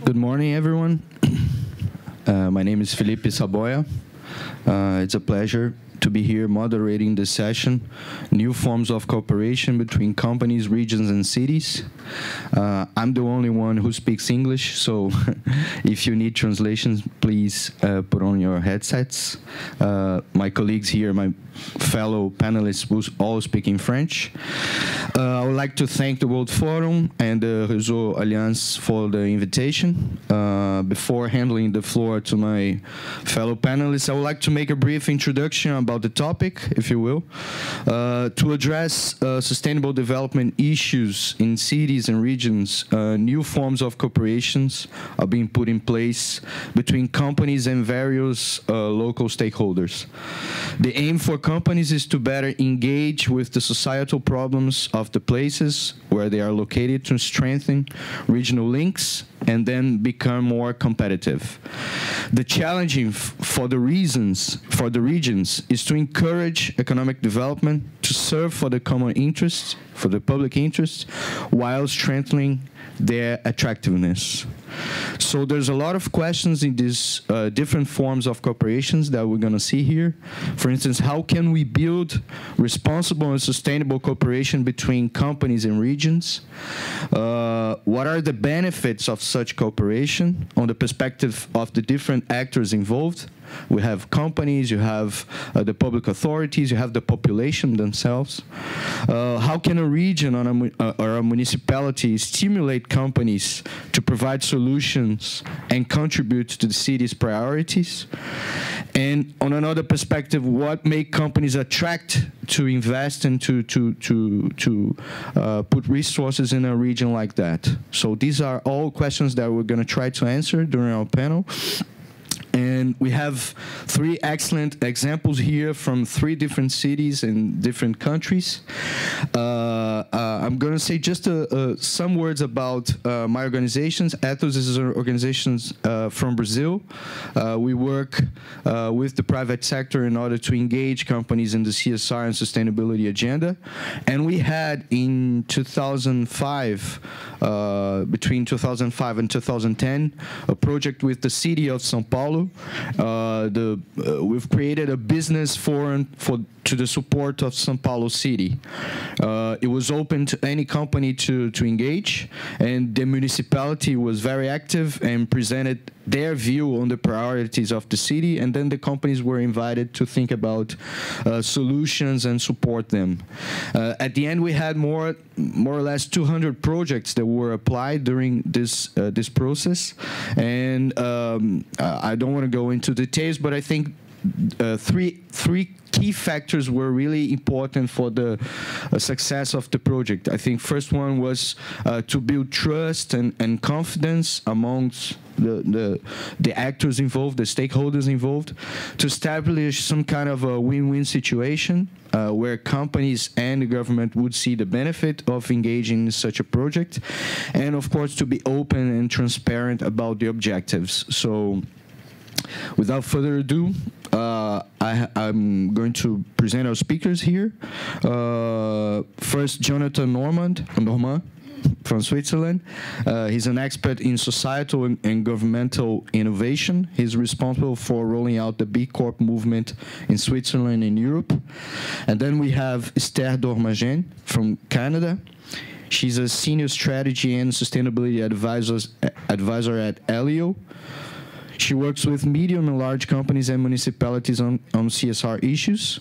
Good morning, everyone. My name is Felipe Saboia. It's a pleasure to be here moderating this session, New Forms of Cooperation Between Companies, Regions, and Cities. I'm the only one who speaks English, so if you need translations, please put on your headsets. My colleagues here, my fellow panelists, will all speak in French. I would like to thank the World Forum and the Réseau Alliance for the invitation. Before handing the floor to my fellow panelists, I would like to make a brief introduction about the topic, if you will. To address sustainable development issues in cities and regions, new forms of cooperations are being put in place between companies and various local stakeholders. The aim for companies is to better engage with the societal problems of the places where they are located to strengthen regional links and then become more competitive. The challenging for the regions is to encourage economic development to serve for the common interest, for the public interest, while strengthening their attractiveness. So there's a lot of questions in these different forms of corporations that we're going to see here. For instance, how can we build responsible and sustainable cooperation between companies and regions? What are the benefits of such cooperation on the perspective of the different actors involved? We have companies, you have the public authorities, you have the population themselves. How can a region or a municipality stimulate companies to provide solutions and contribute to the city's priorities? And on another perspective, what make companies attract to invest and to put resources in a region like that? So these are all questions that we're going to try to answer during our panel. And we have three excellent examples here from three different cities and different countries. I'm going to say just some words about my organizations. Ethos is an organization from Brazil. We work with the private sector in order to engage companies in the CSR and sustainability agenda. And we had in 2005, between 2005 and 2010, a project with the city of São Paulo. We've created a business forum to the support of São Paulo city. It was open to any company to engage, and the municipality was very active and presented their view on the priorities of the city, and then the companies were invited to think about solutions and support them. At the end, we had more or less 200 projects that were applied during this process, and I don't want to go into details, but I think three key factors were really important for the success of the project. I think first one was to build trust and confidence amongst the actors involved, the stakeholders involved, to establish some kind of a win-win situation where companies and the government would see the benefit of engaging in such a project, and of course to be open and transparent about the objectives. So without further ado, I'm going to present our speakers here. First, Jonathan Normand from Switzerland. He's an expert in societal and governmental innovation. He's responsible for rolling out the B Corp movement in Switzerland and Europe. And then we have Esther Dormagen from Canada. She's a senior strategy and sustainability advisor at Elio. She works with medium and large companies and municipalities on CSR issues.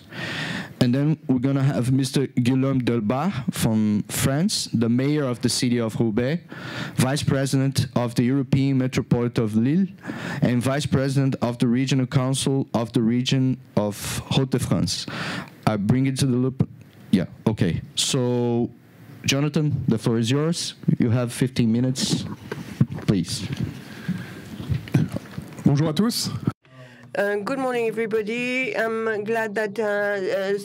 And then we're going to have Mr. Guillaume Delbar from France, the mayor of the city of Roubaix, vice president of the European Metropolitan of Lille, and vice president of the Regional Council of the region of Hauts-de-France. I bring it to the loop. Yeah, okay. So, Jonathan, the floor is yours. You have 15 minutes, please. Bonjour à tous. Good morning, everybody. I'm glad that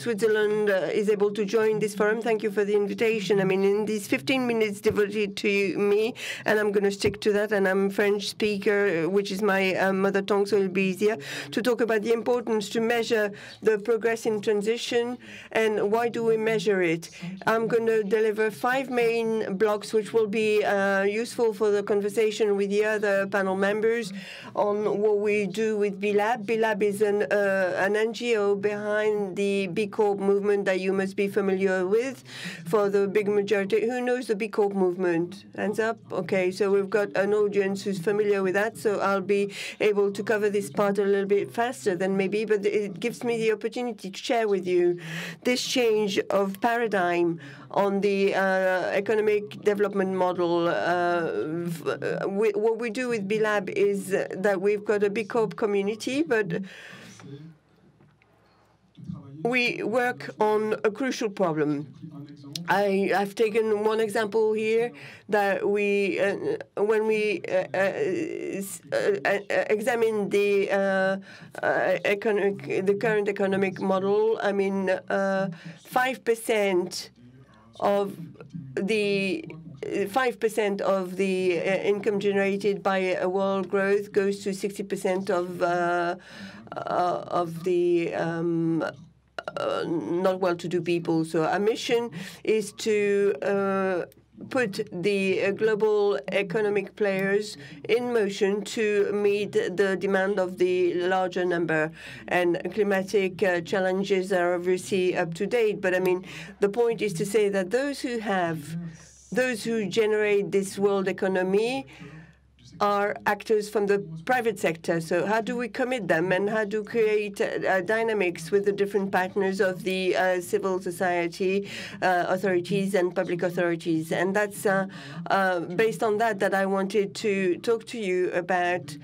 Switzerland is able to join this forum. Thank you for the invitation. I mean, in these 15 minutes devoted to me, and I'm going to stick to that, and I'm French speaker, which is my mother tongue, so it'll be easier to talk about the importance to measure the progress in transition and why do we measure it. I'm going to deliver 5 main blocks, which will be useful for the conversation with the other panel members on what we do with B-Lab. B-Lab is an NGO behind the B Corp movement that you must be familiar with. For the big majority, who knows the B Corp movement? Hands up. Okay, so we've got an audience who's familiar with that, so I'll be able to cover this part a little bit faster than maybe, but it gives me the opportunity to share with you this change of paradigm on the economic development model. What we do with B-Lab is that we've got a B Corp community, but we work on a crucial problem. I've taken one example here that we, when we examine the current economic model, I mean, 5% of the 5% of the income generated by world growth goes to 60% of the not well-to-do people. So our mission is to put the global economic players in motion to meet the demand of the larger number. And climatic challenges are obviously up to date. But I mean, the point is to say that those who generate this world economy are actors from the private sector. So how do we commit them, and how do we create dynamics with the different partners of the civil society, authorities and public authorities? And that's based on that I wanted to talk to you about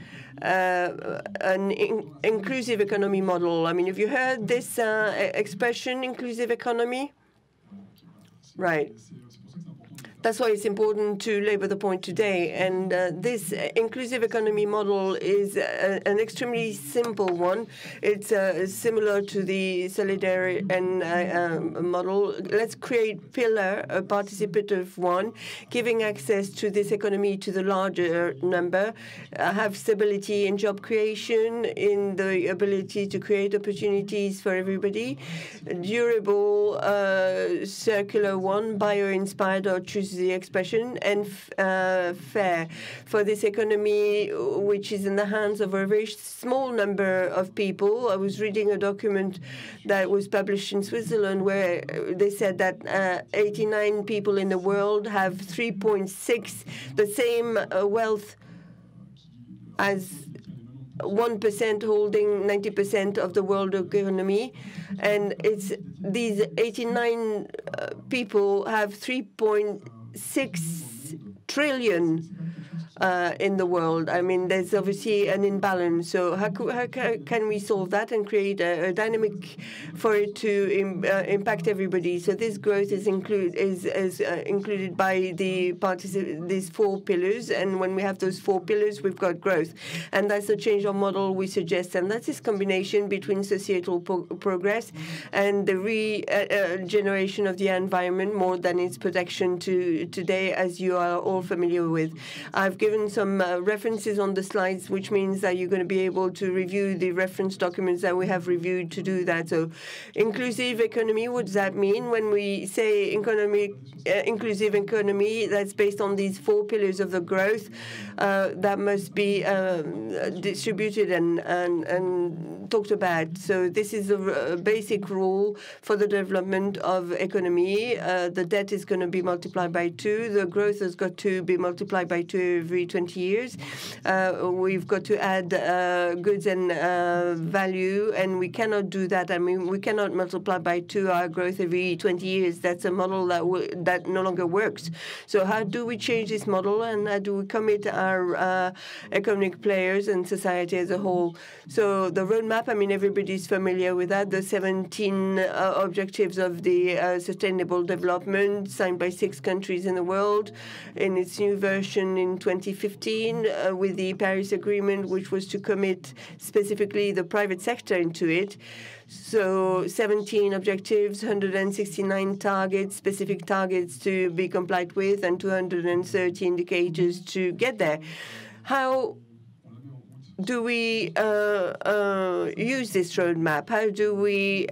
an inclusive economy model. I mean, have you heard this expression, inclusive economy? Right. That's why it's important to labor the point today. And this inclusive economy model is an extremely simple one. It's similar to the solidarity model. Let's create pillar, a participative one, giving access to this economy to the larger number, have stability in job creation, in the ability to create opportunities for everybody, durable, circular one, bio-inspired, or choose the expression, and fair for this economy, which is in the hands of a very small number of people. I was reading a document that was published in Switzerland where they said that 89 people in the world have 3.6, the same wealth as 1% holding 90% of the world economy, and it's these 89 people have 3.6 trillion in the world. I mean, there's obviously an imbalance. So how can we solve that and create a dynamic for it to impact everybody? So this growth is included by these 4 pillars. And when we have those 4 pillars, we've got growth. And that's the change of model we suggest. And that's this combination between societal progress and the regeneration of the environment more than its protection today, as you are all familiar with. I've given some references on the slides, which means that you're going to be able to review the reference documents that we have reviewed to do that. So inclusive economy, what does that mean? When we say inclusive economy, that's based on these 4 pillars of the growth that must be distributed and talked about. So this is a basic rule for the development of economy. The debt is going to be multiplied by 2. The growth has got to be multiplied by 2 every 20 years. We've got to add goods and value, and we cannot do that. I mean, we cannot multiply by 2 our growth every 20 years. That's a model that no longer works. So how do we change this model, and how do we commit our economic players and society as a whole? So the roadmap, I mean, everybody's familiar with that. The 17 objectives of the Sustainable Development signed by 6 countries in the world in its new version in 20 2015 with the Paris Agreement, which was to commit specifically the private sector into it. So 17 objectives, 169 targets, specific targets to be complied with, and 230 indicators to get there. How do we use this roadmap? How do we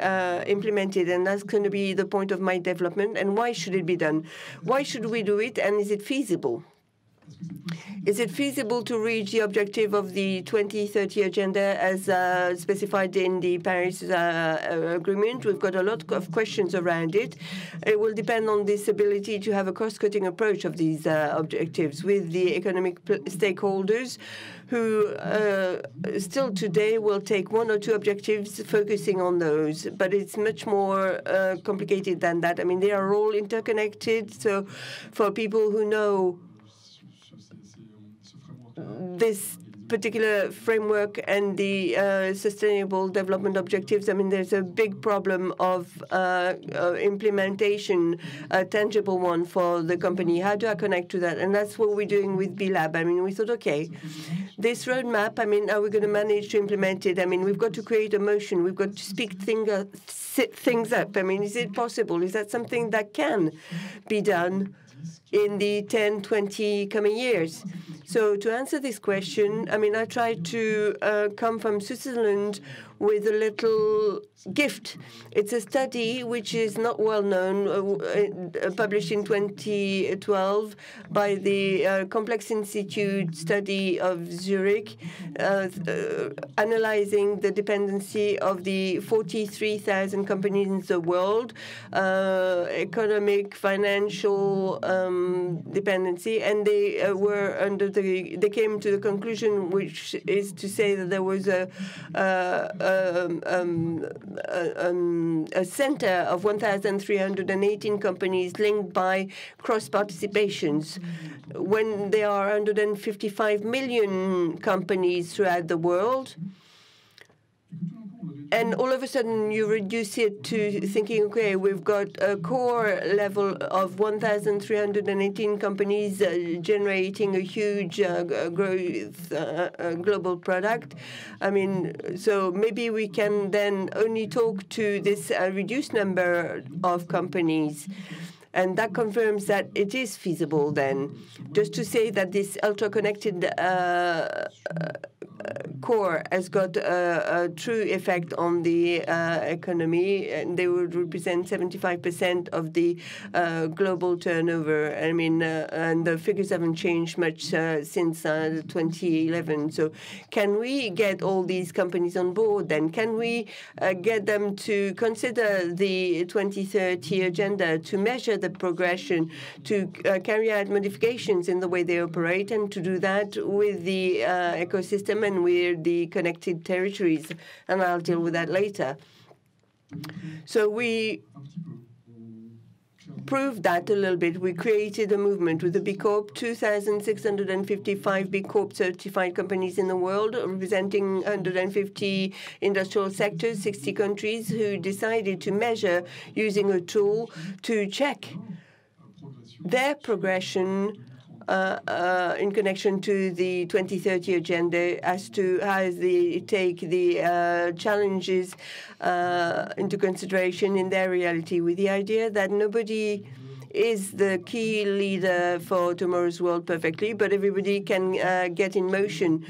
implement it? And that's going to be the point of my development. And why should it be done? Why should we do it? And is it feasible? Is it feasible to reach the objective of the 2030 agenda as specified in the Paris Agreement? We've got a lot of questions around it. It will depend on this ability to have a cross-cutting approach of these objectives with the economic stakeholders who still today will take one or two objectives focusing on those. But it's much more complicated than that. I mean, they are all interconnected. So for people who know this particular framework and the Sustainable Development Objectives, I mean, there's a big problem of implementation, a tangible one for the company. How do I connect to that? And that's what we're doing with B-Lab. I mean, we thought, okay, this roadmap, I mean, are we going to manage to implement it? I mean, we've got to create a motion. We've got to speed things up. I mean, is it possible? Is that something that can be done in the 10, 20 coming years? So to answer this question, I mean, I tried to come from Switzerland with a little gift. It's a study which is not well known, published in 2012 by the Complex Institute study of Zurich, analyzing the dependency of the 43,000 companies in the world, economic, financial dependency, and they were they came to the conclusion, which is to say that there was a center of 1,318 companies linked by cross-participations, when there are 155 million companies throughout the world. And all of a sudden, you reduce it to thinking, okay, we've got a core level of 1,318 companies generating a huge growth global product. I mean, so maybe we can then only talk to this reduced number of companies. And that confirms that it is feasible then. Just to say that this ultra-connected core has got a true effect on the economy, and they would represent 75% of the global turnover. I mean, and the figures haven't changed much since 2011. So can we get all these companies on board then? Can we get them to consider the 2030 agenda, to measure the progression, to carry out modifications in the way they operate, and to do that with the ecosystem and with the connected territories? And I'll deal with that later. So we proved that a little bit. We created a movement with the B Corp, 2,655 B Corp certified companies in the world, representing 150 industrial sectors, 60 countries, who decided to measure using a tool to check their progression in connection to the 2030 agenda, as to how they take the challenges into consideration in their reality, with the idea that nobody is the key leader for tomorrow's world perfectly, but everybody can get in motion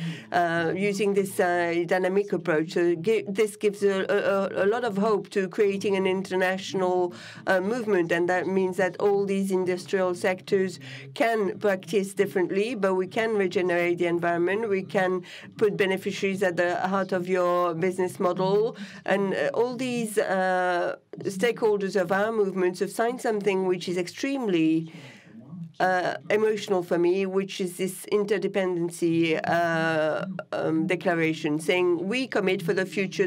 using this dynamic approach. So this gives a lot of hope to creating an international movement, and that means that all these industrial sectors can practice differently, but we can regenerate the environment. We can put beneficiaries at the heart of your business model, and all these stakeholders of our movements have signed something which is extremely emotional for me, which is this interdependency declaration, saying we commit for the future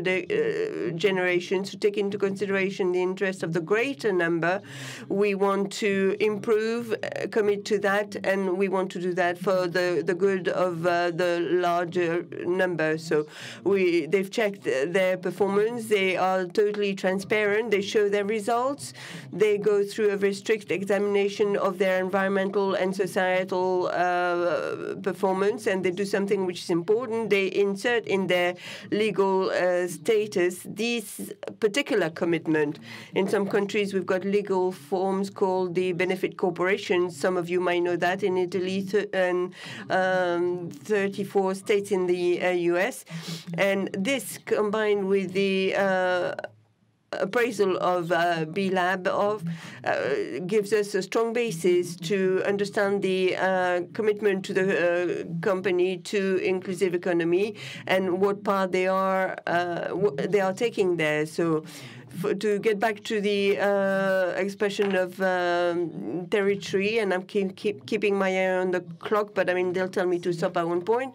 generations to take into consideration the interest of the greater number. We want to improve, commit to that, and we want to do that for the good of the larger number. So they've checked their performance. They are totally transparent. They show their results. They go through a very strict examination of their environmental environmental and societal performance, and they do something which is important. They insert in their legal status this particular commitment. In some countries, we've got legal forms called the benefit corporations. Some of you might know that in Italy and 34 states in the US. And this, combined with the appraisal of B-Lab gives us a strong basis to understand the commitment to the company to inclusive economy and what part they are taking there. So, to get back to the expression of territory, and I'm keeping my eye on the clock, but I mean they'll tell me to stop at one point.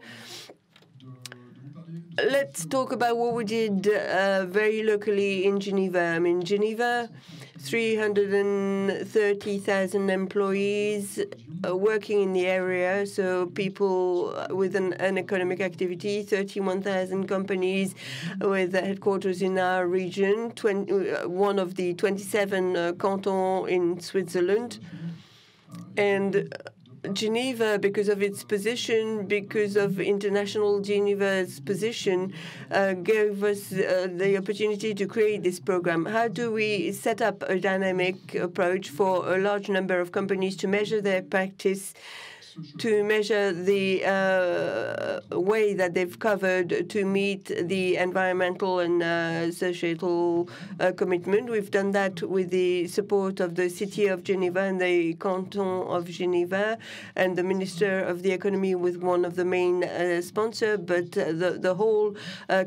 Let's talk about what we did very locally in Geneva. I mean, Geneva, 330,000 employees working in the area, so people with an economic activity, 31,000 companies with headquarters in our region, one of the 27 cantons in Switzerland. And Geneva, because of its position, because of International Geneva's position, gave us the opportunity to create this program. How do we set up a dynamic approach for a large number of companies to measure their practice, to measure the way that they've covered to meet the environmental and societal commitment? We've done that with the support of the City of Geneva and the Canton of Geneva and the Minister of the Economy with one of the main sponsors, but the whole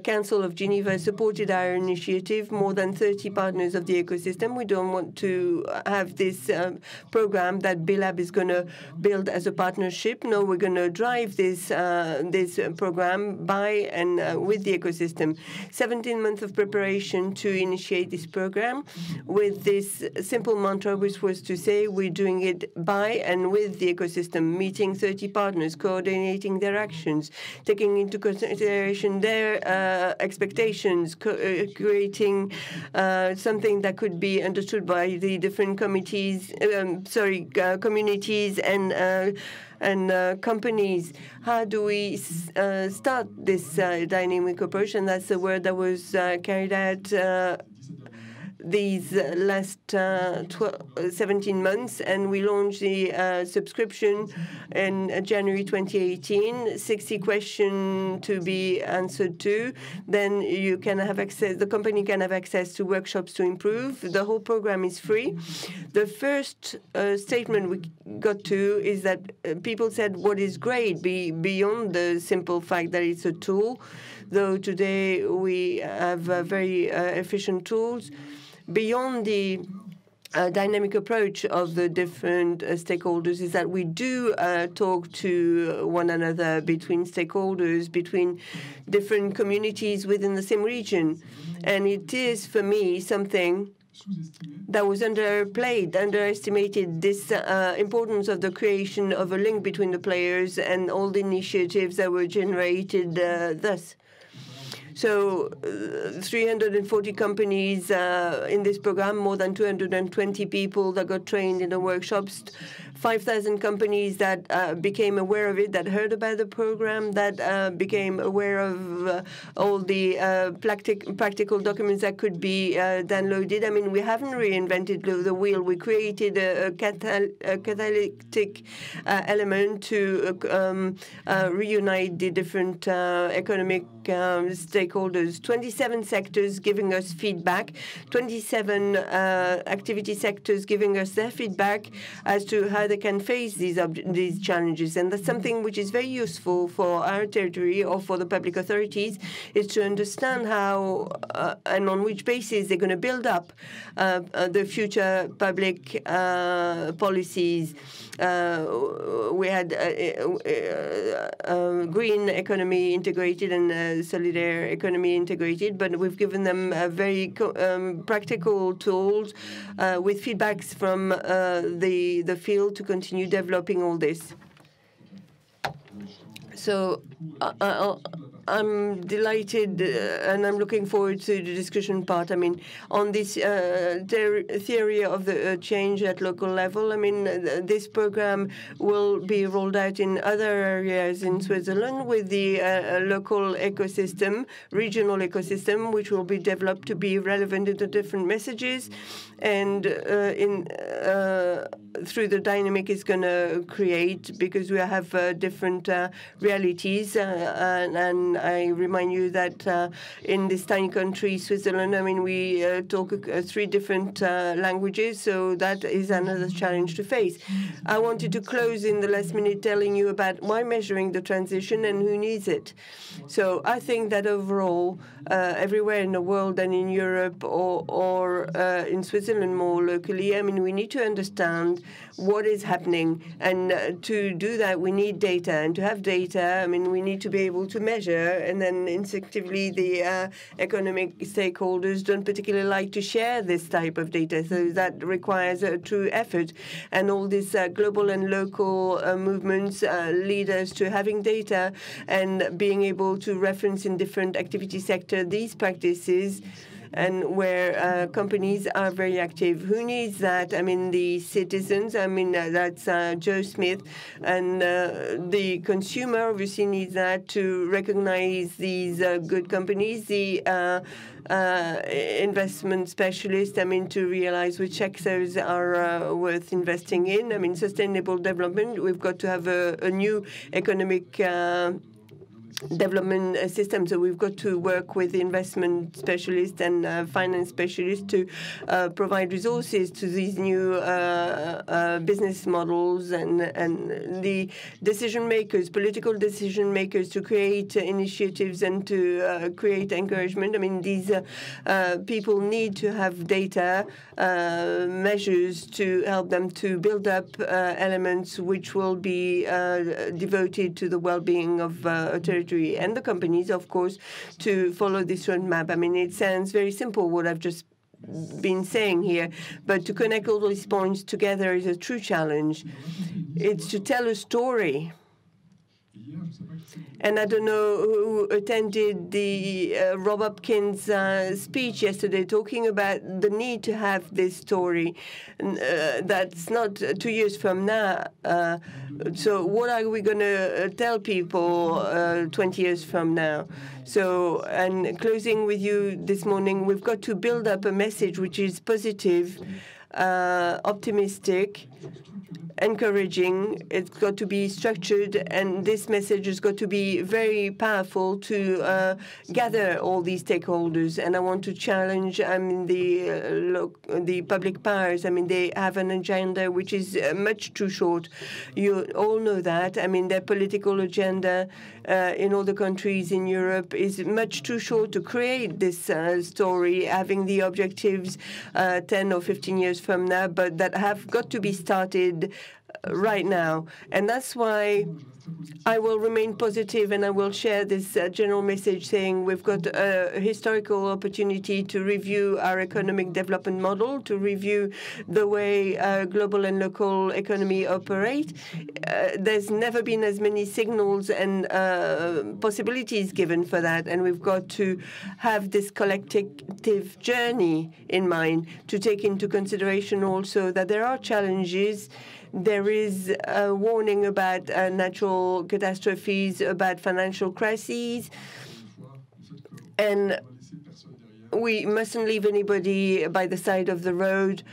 Council of Geneva supported our initiative, more than 30 partners of the ecosystem. We don't want to have this program that B-Lab is going to build as a partnership. No, we're going to drive this program by and with the ecosystem. 17 months of preparation to initiate this program with this simple mantra, which was to say we're doing it by and with the ecosystem, meeting 30 partners, coordinating their actions, taking into consideration their expectations, creating something that could be understood by the different communities and companies. How do we start this dynamic approach? And that's the work that was carried out these last 17 months, and we launched the subscription in January 2018. 60 questions to be answered to. Then you can have access. The company can have access to workshops to improve. The whole program is free. The first statement we got to is that people said what is great beyond the simple fact that it's a tool, though today we have very efficient tools. Beyond the dynamic approach of the different stakeholders is that we do talk to one another between stakeholders, between different communities within the same region. And it is, for me, something that was underestimated, this importance of the creation of a link between the players and all the initiatives that were generated thus. So 340 companies in this program, more than 220 people that got trained in the workshops, 5,000 companies that became aware of it, that heard about the program, that became aware of all the practical documents that could be downloaded. I mean, we haven't reinvented the wheel. We created a catalytic element to reunite the different economic stakeholders. 27 sectors giving us feedback, 27 activity sectors giving us their feedback as to how they can face these challenges. And that's something which is very useful for our territory or for the public authorities, is to understand how and on which basis they're going to build up the future public policies. We had green economy integrated and solidaire economy integrated, but we've given them very practical tools with feedbacks from the field to continue developing all this. So I'm delighted and I'm looking forward to the discussion part. I mean, on this theory of the change at local level, I mean, this program will be rolled out in other areas in Switzerland with the local ecosystem, regional ecosystem, which will be developed to be relevant to the different messages. And through the dynamic it's going to create, because we have different realities. And I remind you that in this tiny country, Switzerland, I mean, we talk 3 different languages, so that is another challenge to face. I wanted to close in the last minute telling you about why measuring the transition and who needs it. So I think that overall, everywhere in the world and in Europe or in Switzerland more locally, I mean, we need to understand what is happening. And to do that, we need data. And to have data, I mean, we need to be able to measure. And then instinctively, the economic stakeholders don't particularly like to share this type of data. So that requires a true effort. And all these global and local movements lead us to having data and being able to reference in different activity sector these practices, and where companies are very active. Who needs that? I mean, the citizens. I mean, that's Joe Smith. And the consumer obviously needs that to recognize these good companies. The investment specialists, I mean, to realize which sectors are worth investing in. I mean, sustainable development. We've got to have a new economic development system. So we've got to work with investment specialists and finance specialists to provide resources to these new business models and the decision makers, political decision makers, to create initiatives and to create encouragement. I mean, these people need to have data measures to help them to build up elements which will be devoted to the well-being of a territory, and the companies, of course, to follow this roadmap. I mean, it sounds very simple, what I've just been saying here, but to connect all these points together is a true challenge. It's to tell a story. And I don't know who attended the Rob Hopkins speech yesterday, talking about the need to have this story. That's not 2 years from now. So what are we going to tell people 20 years from now? So, and closing with you this morning, we've got to build up a message which is positive, optimistic, encouraging. It's got to be structured, and this message has got to be very powerful to gather all these stakeholders. And I want to challenge, I mean, the public powers. I mean, they have an agenda which is much too short. You all know that. I mean, their political agenda in all the countries in Europe is much too short to create this story, having the objectives 10 or 15 years from now, but that have got to be started right now. And that's why I will remain positive, and I will share this general message saying we've got a historical opportunity to review our economic development model, to review the way global and local economy operate. There's never been as many signals and possibilities given for that, and we've got to have this collective journey in mind, to take into consideration also that there are challenges. There is a warning about natural catastrophes, about financial crises, and we mustn't leave anybody by the side of the road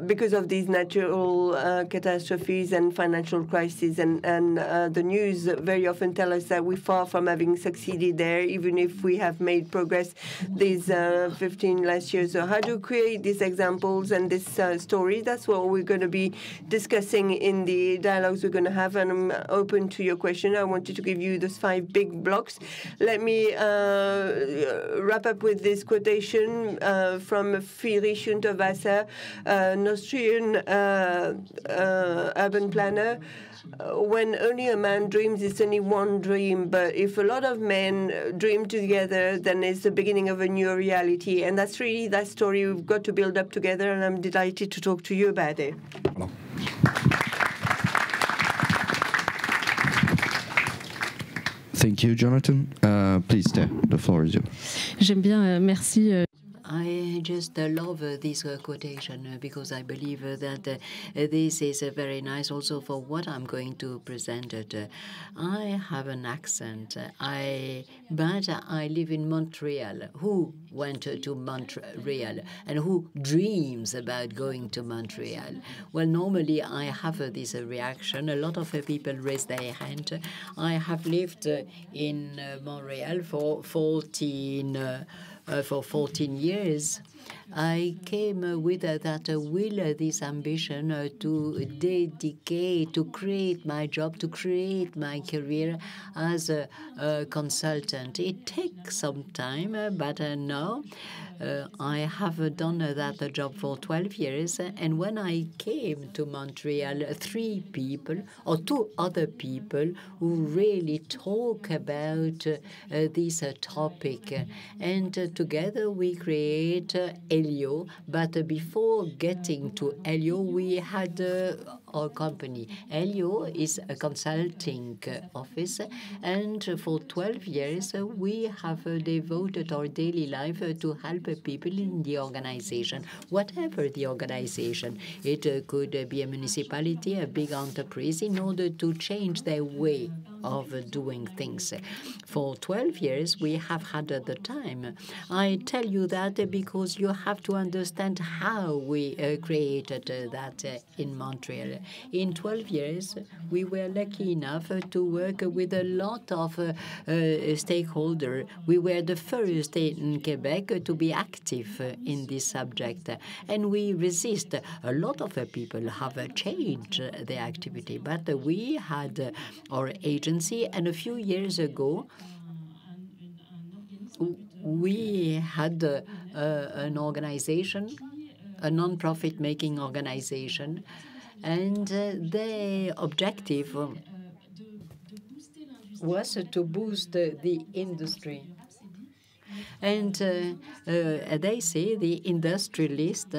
because of these natural catastrophes and financial crises. And the news very often tell us that we're far from having succeeded there, even if we have made progress these 15 last years. So how to create these examples and this story? That's what we're going to be discussing in the dialogues we're going to have, and I'm open to your question. I wanted to give you those 5 big blocks. Let me wrap up with this quotation from Friedrich Unterwasser, an Austrian urban planner. When only a man dreams, it's only one dream. But if a lot of men dream together, then it's the beginning of a new reality. And that's really that story we've got to build up together, and I'm delighted to talk to you about it. Thank you, Jonathan. Please, the floor is yours. J'aime bien, merci. I just love this quotation because I believe that this is very nice also for what I'm going to present. I have an accent, but I live in Montreal. Who went to Montreal and who dreams about going to Montreal? Well, normally I have this reaction. A lot of people raise their hand. I have lived in Montreal for 14 years. I came with that will, this ambition to dedicate, to create my job, to create my career as a consultant. It takes some time, but now I have done that job for 12 years. And when I came to Montreal, 3 people or 2 other people who really talk about this topic. And together we create Elio. But before getting to Elio, we had our company. Elio is a consulting office. And for 12 years, we have devoted our daily life to help people in the organization, whatever the organization. It could be a municipality, a big enterprise, in order to change their way of doing things. For 12 years, we have had the time. I tell you that because you have to understand how we created that in Montreal. In 12 years, we were lucky enough to work with a lot of stakeholders. We were the first in Quebec to be active in this subject, and we resist. A lot of people have changed their activity, but we had our agency, and a few years ago, we had an organization, a non-profit making organization, and their objective was to boost the industry. And they say the industrialist,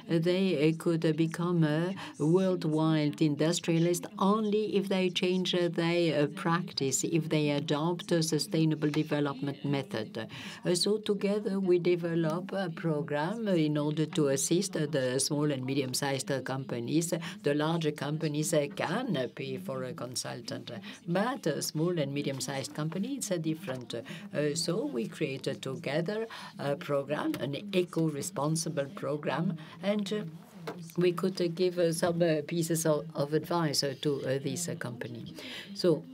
they could become a worldwide industrialist only if they change their practice, if they adopt a sustainable development method. So together we develop a program in order to assist the small and medium-sized companies. The larger companies can pay for a consultant, but a small and medium-sized company, it's different. So we created together a program, an eco-responsible program, and we could give some pieces of advice to this company. So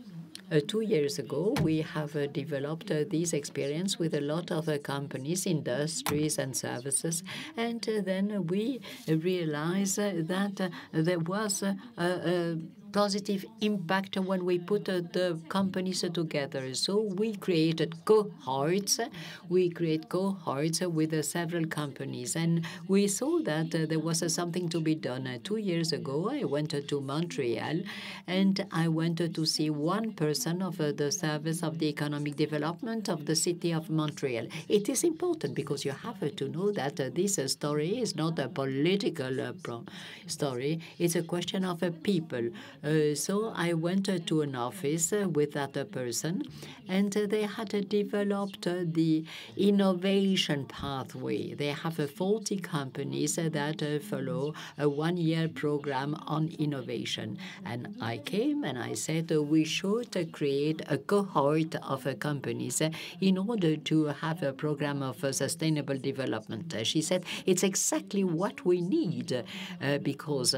2 years ago, we have developed this experience with a lot of companies, industries, and services. And then we realized that there was a positive impact when we put the companies together. So we created cohorts. We create cohorts with several companies. And we saw that there was something to be done. 2 years ago, I went to Montreal, and I went to see one person of the service of the economic development of the city of Montreal. It is important because you have to know that this story is not a political story. It's a question of people. So I went to an office with that person, and they had developed the innovation pathway. They have 40 companies that follow a 1-year program on innovation. And I came and I said we should create a cohort of companies in order to have a program of sustainable development. She said it's exactly what we need because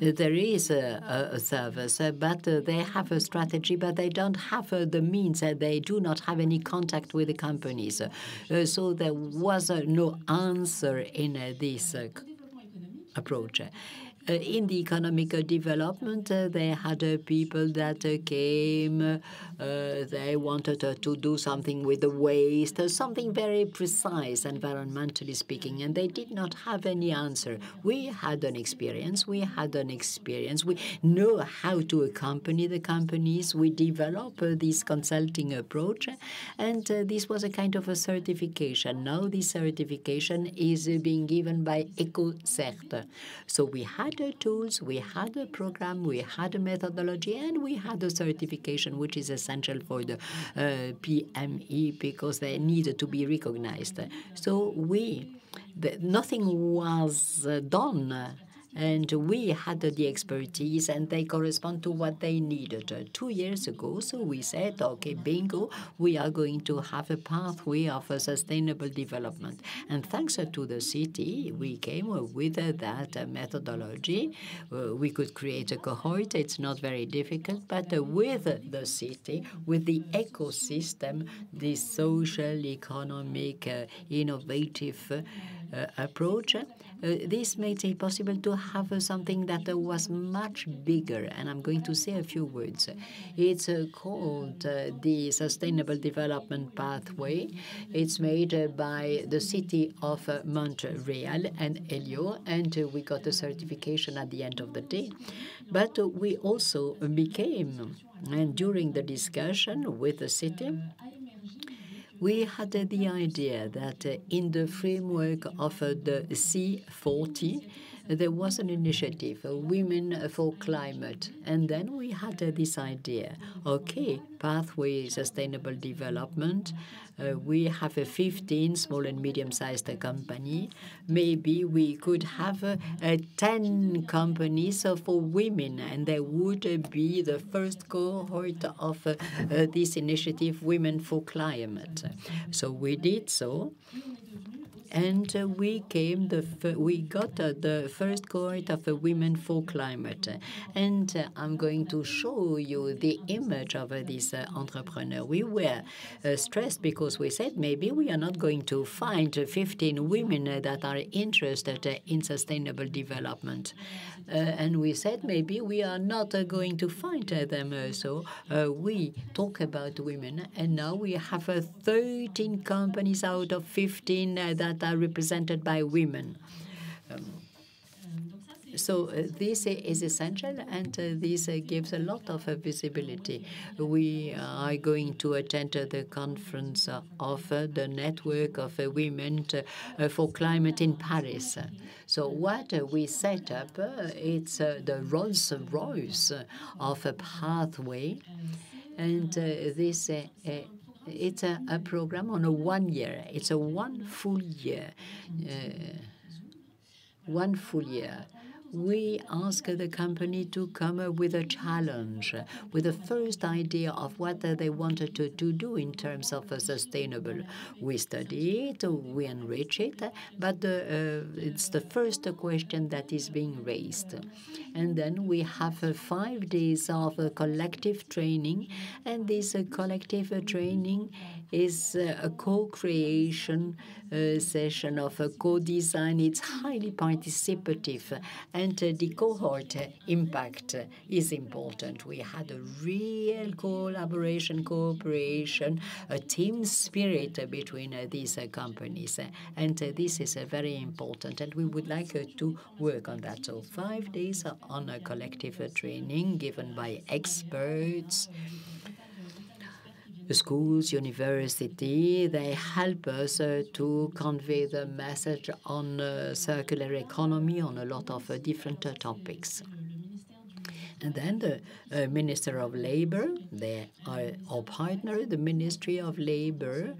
there is a service, but they have a strategy, but they don't have the means. They do not have any contact with the companies. So there was no answer in this approach. In the economic development, they had people that came They wanted to do something with the waste, something very precise, environmentally speaking, and they did not have any answer. We had an experience. We know how to accompany the companies. We develop this consulting approach, and this was a kind of a certification. Now this certification is being given by EcoCert. So we had the tools, we had a program, we had a methodology, and we had a certification, which is essential for the PME because they needed to be recognized. So nothing was done. And we had the expertise, and they correspond to what they needed 2 years ago. So we said, okay, bingo, we are going to have a pathway of a sustainable development. And thanks to the city, we came with that methodology. We could create a cohort. It's not very difficult, but with the city, with the ecosystem, the social, economic, innovative approach, this made it possible to have something that was much bigger, and I'm going to say a few words. It's called the Sustainable Development Pathway. It's made by the city of Montreal and Elio, and we got a certification at the end of the day. But we also became, and during the discussion with the city, we had the idea that in the framework of the C40, there was an initiative, Women for Climate. And then we had this idea, okay, pathway sustainable development. We have 15 small and medium-sized company. Maybe we could have 10 companies for women, and they would be the first cohort of this initiative, Women for Climate. So we did so. And we got the first cohort of Women for Climate. And I'm going to show you the image of this entrepreneur. We were stressed because we said maybe we are not going to find 15 women that are interested in sustainable development. And we said maybe we are not going to find them. So we talk about women, and now we have 13 companies out of 15 that are represented by women. So this is essential, and this gives a lot of visibility. We are going to attend the conference of the Network of Women for Climate in Paris. So what we set up, it's the Rolls-Royce of a pathway, and this it's a program on 1 year. It's a one full year. We ask the company to come up with a challenge, with the first idea of what they wanted to do in terms of sustainable. We study it, we enrich it, but it's the first question that is being raised. And then we have 5 days of collective training, and this collective training is a co-creation session of a co-design. It's highly participative, and the cohort impact is important. We had a real collaboration, cooperation, a team spirit between these companies, and this is very important, and we would like to work on that. So 5 days on a collective training given by experts, schools, university. They help us to convey the message on circular economy, on a lot of different topics. And then the Minister of Labor, they are our partner. The Ministry of Labor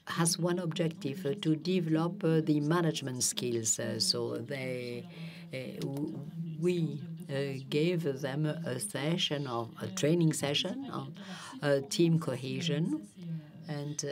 has one objective, to develop the management skills. So we gave them a training session on team cohesion, and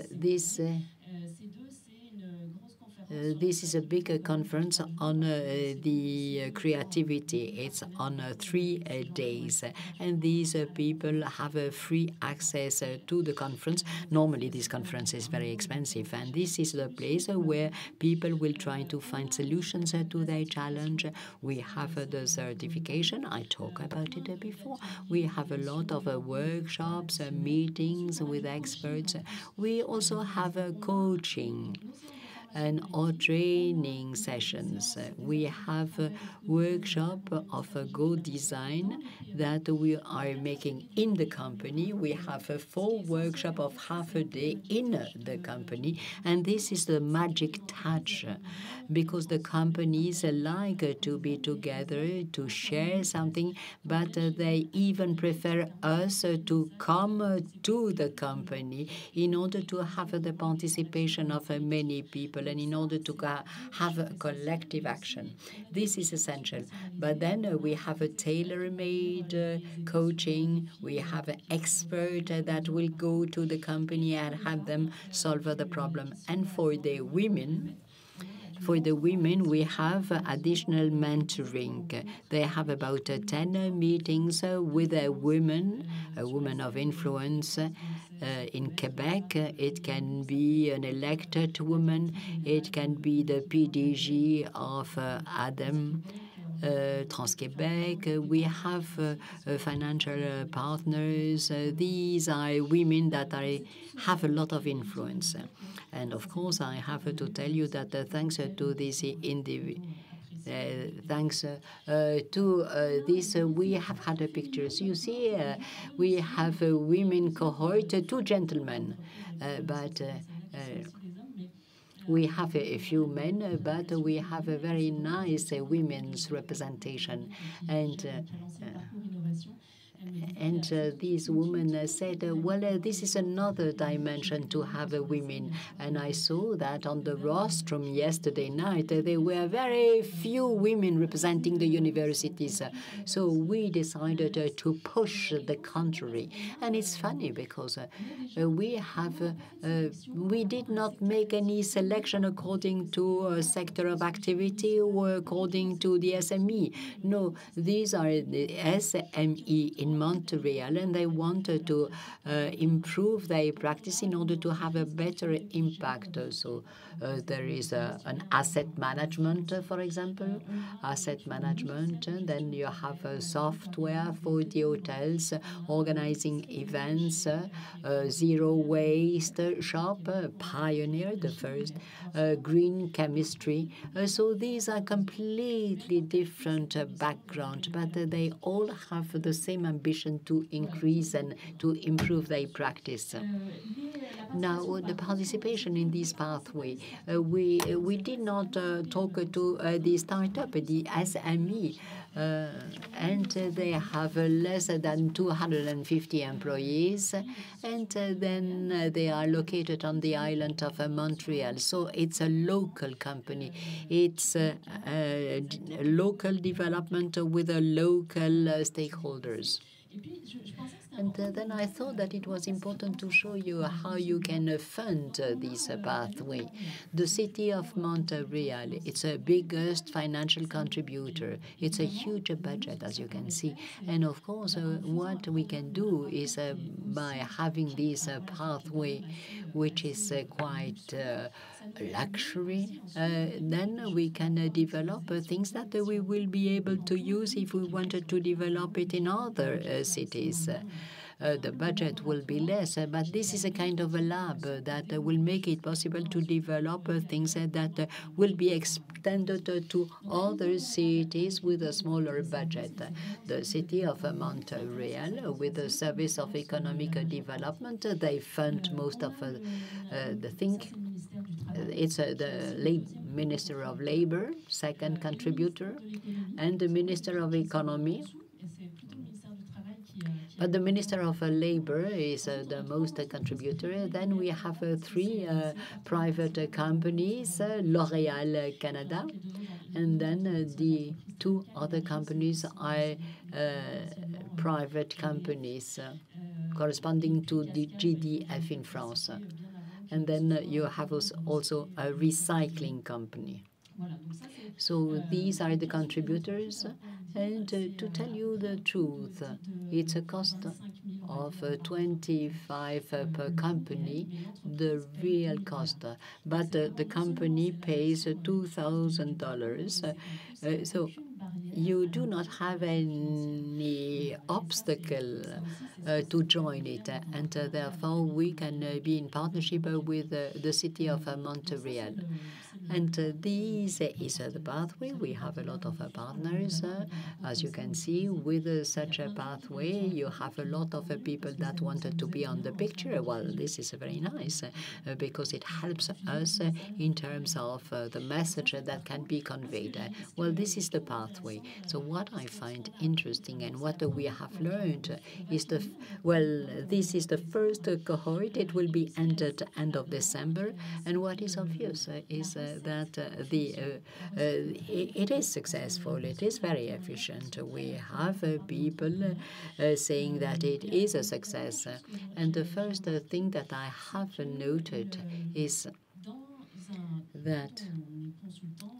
this is a big conference on the creativity. It's on 3 days, and these people have a free access to the conference. Normally, this conference is very expensive, and this is the place where people will try to find solutions to their challenge. We have the certification. I talked about it before. We have a lot of workshops, meetings with experts. We also have coaching and or training sessions. We have a workshop of Go design that we are making in the company. We have a full workshop of half a day in the company, and this is the magic touch, because the companies like to be together to share something, but they even prefer us to come to the company in order to have the participation of many people and in order to have a collective action. This is essential. But then we have a tailor-made coaching. We have an expert that will go to the company and have them solve the problem. And for the women, we have additional mentoring. They have about 10 meetings with a woman of influence in Quebec. It can be an elected woman. It can be the PDG of Adam. Trans-Québec. We have financial partners. These are women that have a lot of influence. And of course, I have to tell you that thanks to this we have had pictures. You see, we have a women cohort, 2 gentlemen, but we have a few men, but we have a very nice women's representation. And these women said, well, this is another dimension to have women. And I saw that on the rostrum yesterday night. There were very few women representing the universities. So we decided to push the contrary. And it's funny because we did not make any selection according to a sector of activity or according to the SME. No, these are the SME in Montreal, and they wanted to improve their practice in order to have a better impact. So there is an asset management, for example, asset management. And then you have software for the hotels, organizing events, zero waste shop, Pioneer, the first, green chemistry. So these are completely different backgrounds, but they all have the same ambition to increase and to improve their practice. Now, the participation in this pathway, we did not talk to the startup, the SME, and they have less than 250 employees, and then they are located on the island of Montreal. So it's a local company. It's a local development with local stakeholders. And then I thought that it was important to show you how you can fund this pathway. The city of Montreal, it's the biggest financial contributor. It's a huge budget, as you can see. And of course, what we can do is by having this pathway, which is quite luxury, then we can develop things that we will be able to use if we wanted to develop it in other cities. The budget will be less, but this is a kind of a lab that will make it possible to develop things that will be extended to other cities with a smaller budget. The city of Montreal, with the Service of Economic Development, they fund most of the thing. It's the Minister of Labor, second contributor, and the Minister of Economy. But the Minister of Labor is the most contributor. Then we have 3 private companies, L'Oréal Canada, and then the 2 other companies are private companies corresponding to the GDF in France. and then you have also a recycling company. So these are the contributors, and to tell you the truth, it's a cost of 25 per company, the real cost, but the company pays $2,000. So you do not have any obstacle to join it, and therefore we can be in partnership with the city of Montreal. And this is the pathway. We have a lot of partners. As you can see, with such a pathway, you have a lot of people that wanted to be on the picture. Well, this is very nice because it helps us in terms of the message that can be conveyed. Well, this is the pathway. So what I find interesting and what we have learned is this is the first cohort. It will be ended end of December. And what is obvious is that it is successful. It is very efficient. We have people saying that it is a success. And the first thing that I have noted is that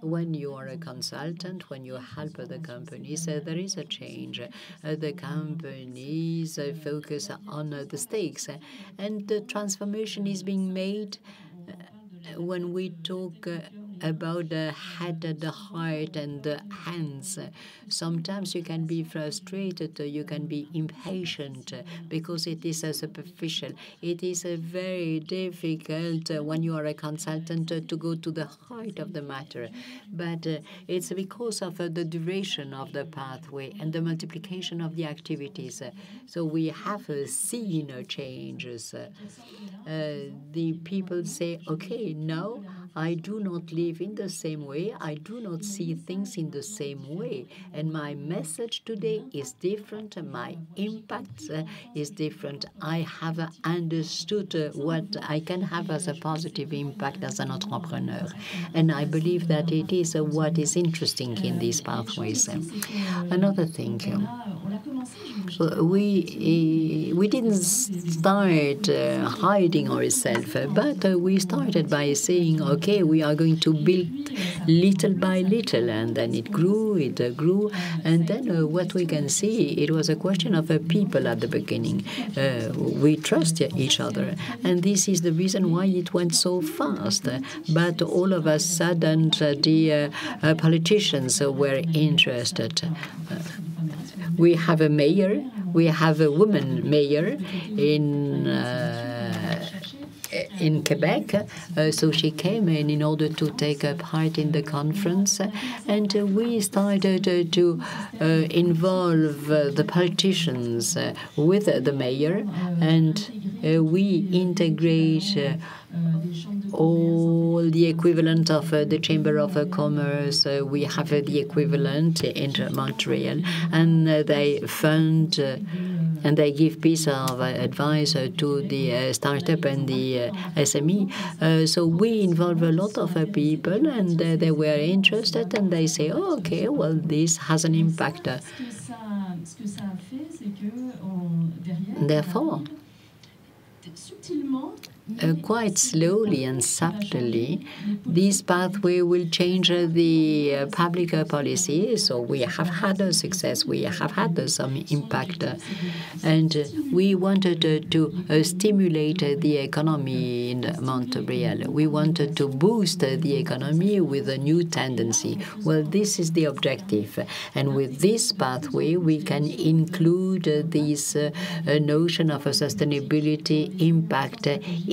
when you are a consultant, when you help the companies, there is a change. The companies focus on the stakes, and the transformation is being made when we talk about the head, the heart, and the hands. Sometimes you can be frustrated, you can be impatient because it is superficial. It is very difficult when you are a consultant to go to the heart of the matter. But it's because of the duration of the pathway and the multiplication of the activities. So we have seen changes. The people say, okay, now I do not live in the same way. I do not see things in the same way. And my message today is different. My impact is different. I have understood what I can have as a positive impact as an entrepreneur. And I believe that it is what is interesting in these pathways. Another thing, we didn't start hiding ourselves, but we started by saying, okay, we are going to build little by little, and then it grew, and then what we can see, it was a question of people at the beginning. We trust each other, and this is the reason why it went so fast. But all of a sudden, the politicians were interested. We have a mayor, we have a woman mayor in Quebec, so she came in order to take part in the conference, and we started to involve the politicians with the mayor, and we integrate all the equivalent of the Chamber of Commerce. We have the equivalent in Montreal, and they fund and they give piece of advice to the startup and the SME. So we involve a lot of people, and they were interested, and they say, oh, okay, well, this has an impact. Therefore, quite slowly and subtly, this pathway will change the public policy. So we have had a success, we have had some impact, and we wanted to stimulate the economy in Montreal. We wanted to boost the economy with a new tendency. Well, this is the objective, and with this pathway, we can include this notion of a sustainability impact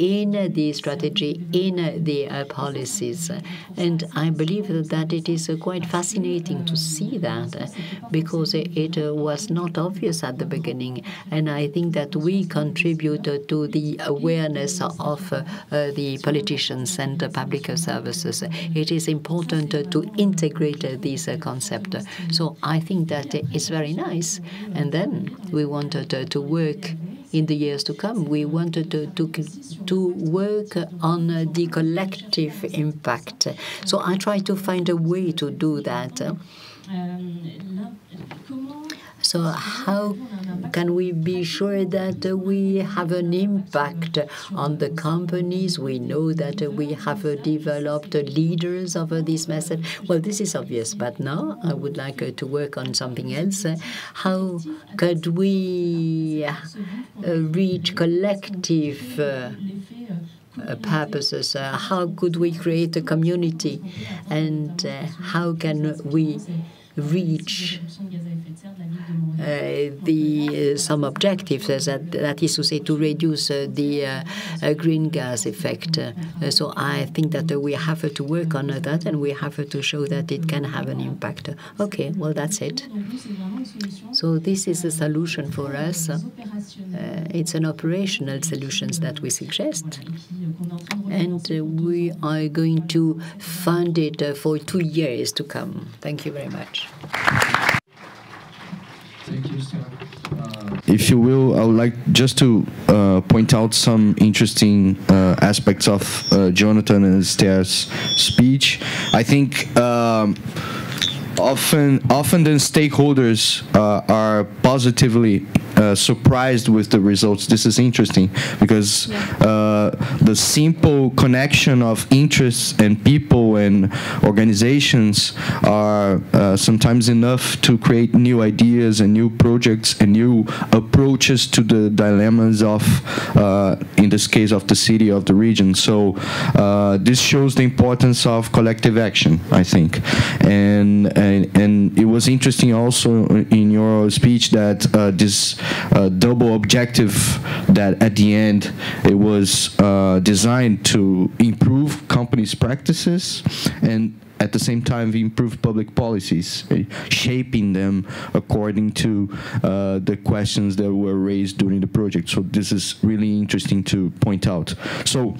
in the strategy, in the policies. And I believe that it is quite fascinating to see that, because it was not obvious at the beginning. And I think that we contribute to the awareness of the politicians and the public services. It is important to integrate this concept. So I think that it's very nice. And then we wanted to work in the years to come. We wanted to work on the collective impact. So I try to find a way to do that. So how can we be sure that we have an impact on the companies? We know that we have developed leaders of this method. Well, this is obvious, but now I would like to work on something else. How could we reach collective purposes? How could we create a community? And how can we reach some objectives, that is to say, to reduce the green gas effect. So I think that we have to work on that, and we have to show that it can have an impact. Okay, well, that's it. So this is a solution for us. It's an operational solutions that we suggest, and we are going to fund it for 2 years to come. Thank you very much. Thank you, sir. If you will, I would like just to point out some interesting aspects of Jonathan and Esther's speech. I think often the stakeholders are positively surprised with the results. This is interesting because the simple connection of interests and people and organizations are sometimes enough to create new ideas and new projects and new approaches to the dilemmas of, in this case, of the city, of the region. So this shows the importance of collective action, I think. And it was interesting also in your speech that this double objective, that at the end it was designed to improve companies' practices and at the same time improve public policies, shaping them according to the questions that were raised during the project. So this is really interesting to point out. So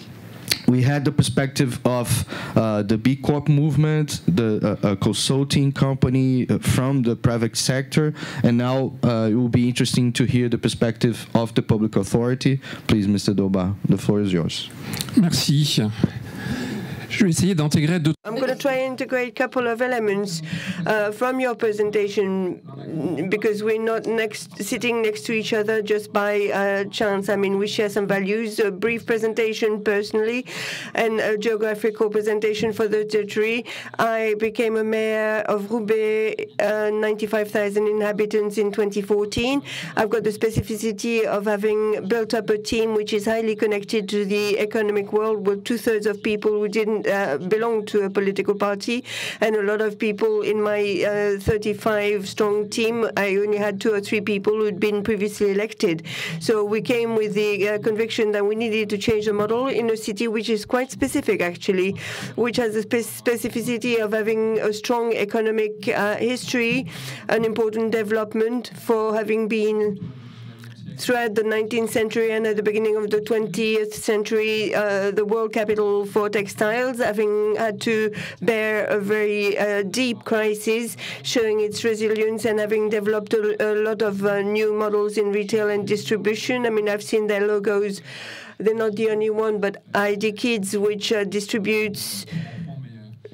we had the perspective of the B Corp movement, the consulting company from the private sector, and now it will be interesting to hear the perspective of the public authority. Please, Mr. Doba, the floor is yours. Merci. Je vais essayer d'intégrer deux. I'm going to try and integrate a couple of elements from your presentation, because we're not sitting next to each other just by chance. I mean, we share some values, a brief presentation personally, and a geographical presentation for the territory. I became a mayor of Roubaix, 95,000 inhabitants in 2014. I've got the specificity of having built up a team which is highly connected to the economic world, with 2/3 of people who didn't belong to a political party, and a lot of people in my 35-strong team, I only had 2 or 3 people who'd been previously elected. So we came with the conviction that we needed to change the model in a city which is quite specific, actually, which has the specificity of having a strong economic history, an important development for having been throughout the 19th century and at the beginning of the 20th century, the world capital for textiles, having had to bear a very deep crisis, showing its resilience and having developed a lot of new models in retail and distribution. I mean, I've seen their logos. They're not the only one, but ID Kids, which distributes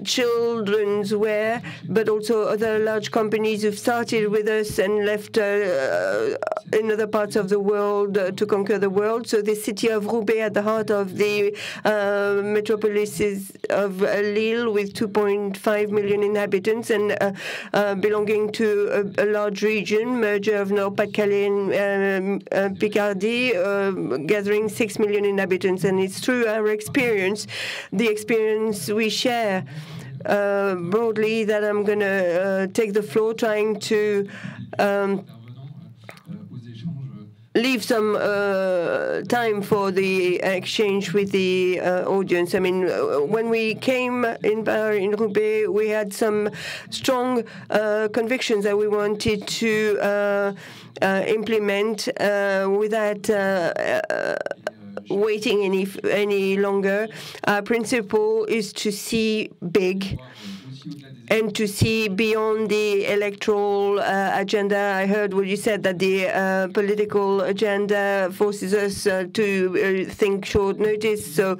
children's wear, but also other large companies who've started with us and left in other parts of the world to conquer the world. So the city of Roubaix, at the heart of the metropolis of Lille, with 2.5 million inhabitants and belonging to a large region, merger of Nord-Pas-de-Calais and Picardy, gathering 6 million inhabitants. And it's through our experience, the experience we share broadly, that I'm going to take the floor, trying to leave some time for the exchange with the audience. I mean, when we came in power in Roubaix, we had some strong convictions that we wanted to implement without waiting any longer. Our principle is to see big and to see beyond the electoral agenda. I heard what you said, that the political agenda forces us to think short notice. So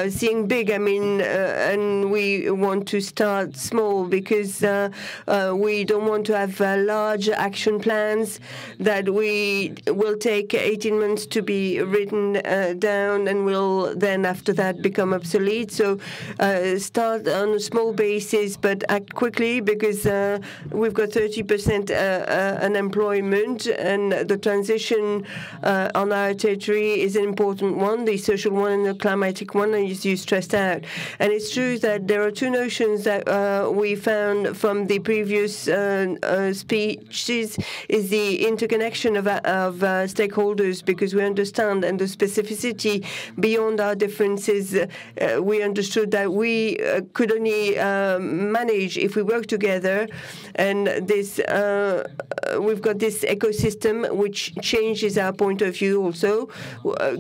seeing big, I mean, and we want to start small, because we don't want to have large action plans that we will take 18 months to be written down and will then after that become obsolete. So start on a small basis, but act quickly, because we've got 30% unemployment, and the transition on our territory is an important one, the social one and the climatic one, as you stressed out. And it's true that there are two notions that we found from the previous speeches, is the interconnection of stakeholders, because we understand, and the specificity beyond our differences, we understood that we could only manage if we work together. And this we've got this ecosystem which changes our point of view also,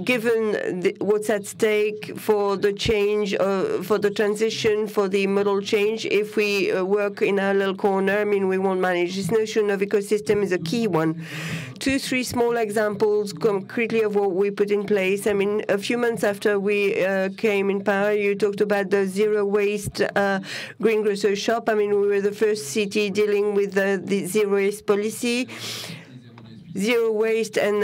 given what's at stake for the change, for the transition, for the model change. If we work in our little corner, I mean, we won't manage. This notion of ecosystem is a key one. 2-3 small examples concretely of what we put in place. I mean, a few months after we came in power, you talked about the zero waste greengrocer shop. I mean, we were the first city dealing with the zero waste policy, zero waste, and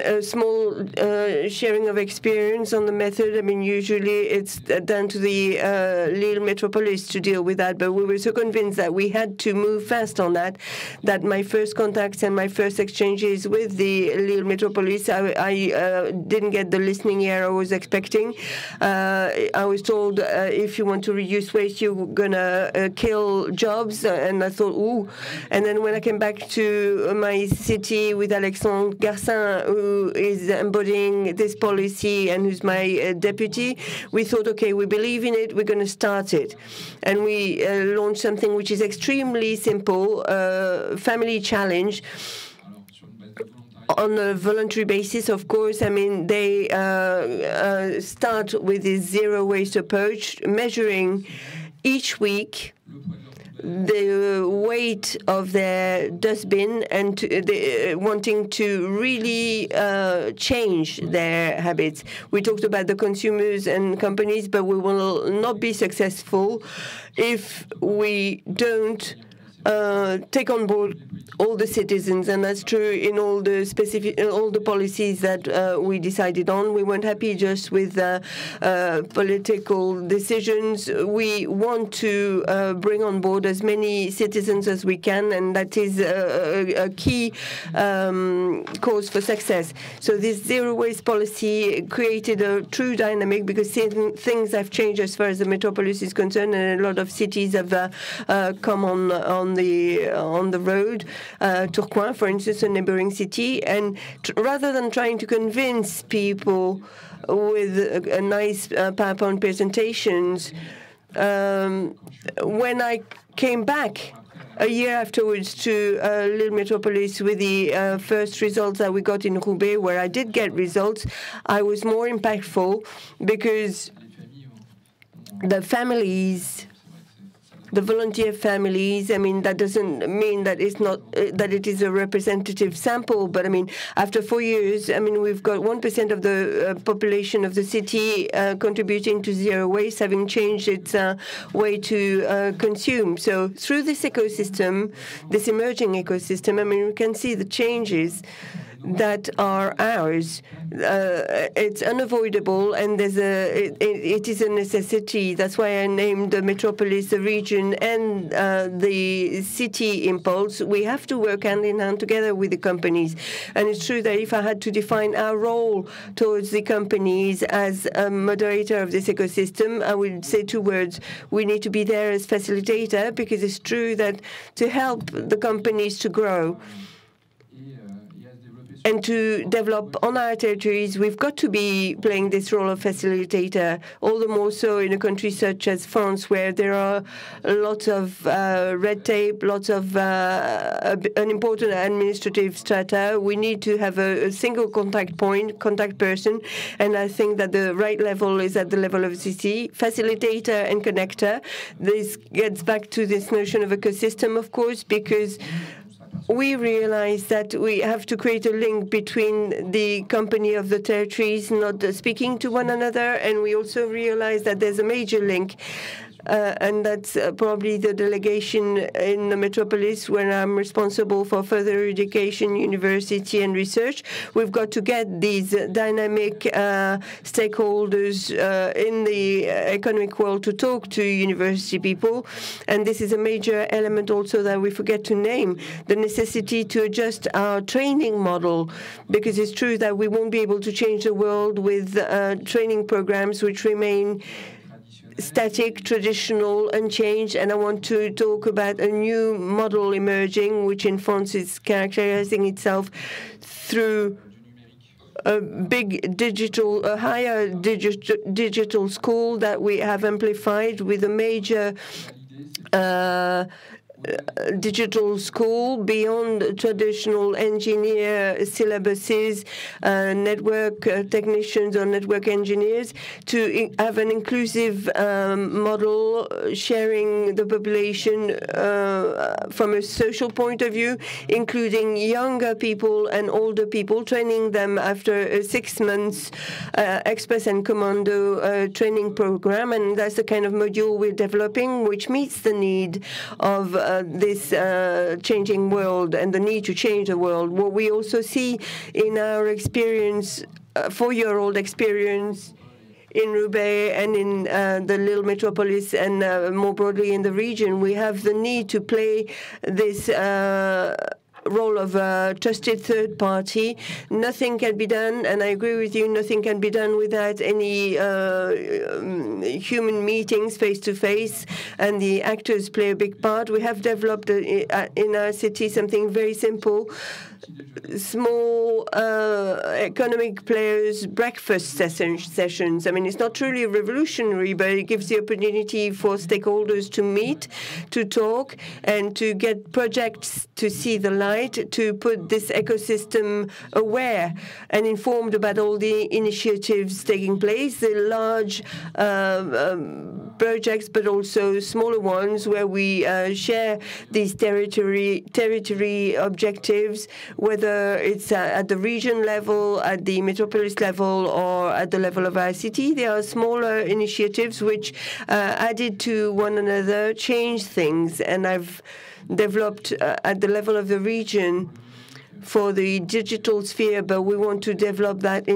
a small sharing of experience on the method. I mean, usually it's down to the Lille Metropolis to deal with that, but we were so convinced that we had to move fast on that, that my first contacts and my first exchanges with the Lille Metropolis, I didn't get the listening ear I was expecting. I was told, if you want to reduce waste, you're going to kill jobs, and I thought, ooh. And then when I came back to my city with Alexandre Garcin, who is embodying this policy and who's my deputy, we thought, okay, we believe in it, we're going to start it. And we launched something which is extremely simple, family challenge, on a voluntary basis, of course. I mean, they start with this zero waste approach, measuring each week the weight of their dustbin, and wanting to really change their habits. We talked about the consumers and companies, but we will not be successful if we don't take on board all the citizens, and that's true in all the policies that we decided on. We weren't happy just with political decisions. We want to bring on board as many citizens as we can, and that is a key cause for success. So this zero waste policy created a true dynamic, because things have changed as far as the metropolis is concerned, and a lot of cities have come on the road. Tourcoing, for instance, a neighboring city, and rather than trying to convince people with nice PowerPoint presentations, when I came back a year afterwards to Lille Metropolis with the first results that we got in Roubaix, where I did get results, I was more impactful, because the families, the volunteer families, I mean, that doesn't mean that it's not that it is a representative sample, but I mean, after 4 years, I mean, we've got 1% of the population of the city contributing to zero waste, having changed its way to consume. So through this ecosystem, this emerging ecosystem, I mean, we can see the changes that are ours. It's unavoidable, and it is a necessity. That's why I named the metropolis, the region, and the city impulse. We have to work hand in hand together with the companies. And it's true that if I had to define our role towards the companies as a moderator of this ecosystem, I would say 2 words. We need to be there as facilitator, because it's true that to help the companies to grow, and to develop on our territories, we've got to be playing this role of facilitator, all the more so in a country such as France, where there are lots of red tape, lots of unimportant administrative strata. We need to have a single contact point, contact person, and I think that the right level is at the level of CC, facilitator and connector. This gets back to this notion of ecosystem, of course, because we realize that we have to create a link between the company of the territories not speaking to one another, and we also realize that there's a major link. And that's probably the delegation in the metropolis where I'm responsible for further education, university, and research. We've got to get these dynamic stakeholders in the economic world to talk to university people. And this is a major element also that we forget to name, the necessity to adjust our training model, because it's true that we won't be able to change the world with training programs which remain static, traditional, unchanged, and I want to talk about a new model emerging, which in France is characterizing itself through a big digital, a higher digital school that we have amplified with a major digital school beyond traditional engineer syllabuses, network technicians or network engineers, to have an inclusive model sharing the population from a social point of view, including younger people and older people, training them after a 6 months express and commando training program. And that's the kind of module we're developing, which meets the need of this changing world and the need to change the world. What we also see in our experience, 4-year-old experience in Roubaix and in the little metropolis and more broadly in the region, we have the need to play this role of a trusted third party. Nothing can be done, and I agree with you, nothing can be done without any human meetings face-to-face, and the actors play a big part. We have developed in our city something very simple. Small economic players breakfast sessions. I mean, it's not truly revolutionary, but it gives the opportunity for stakeholders to meet, to talk, and to get projects to see the light, to put this ecosystem aware and informed about all the initiatives taking place, the large projects, but also smaller ones where we share these territory objectives, whether it's at the region level, at the metropolis level, or at the level of our city. There are smaller initiatives which, added to one another, change things. And I've developed at the level of the region for the digital sphere, but we want to develop that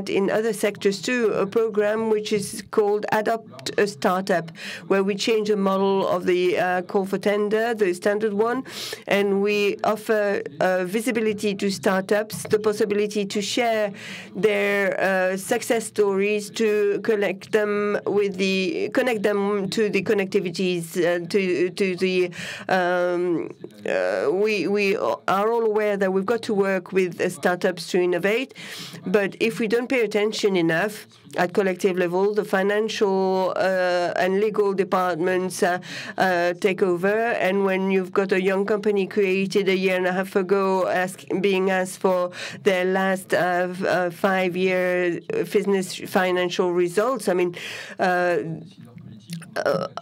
in other sectors too, a program which is called Adopt a Startup, where we change the model of the call for tender, the standard one, and we offer visibility to startups, the possibility to share their success stories, to connect them to the connectivities, we are all aware that we've got to work with startups to innovate, but if we don't pay attention enough at collective level, the financial and legal departments take over, and when you've got a young company created a year and a half ago being asked for their last 5-year business financial results, I mean,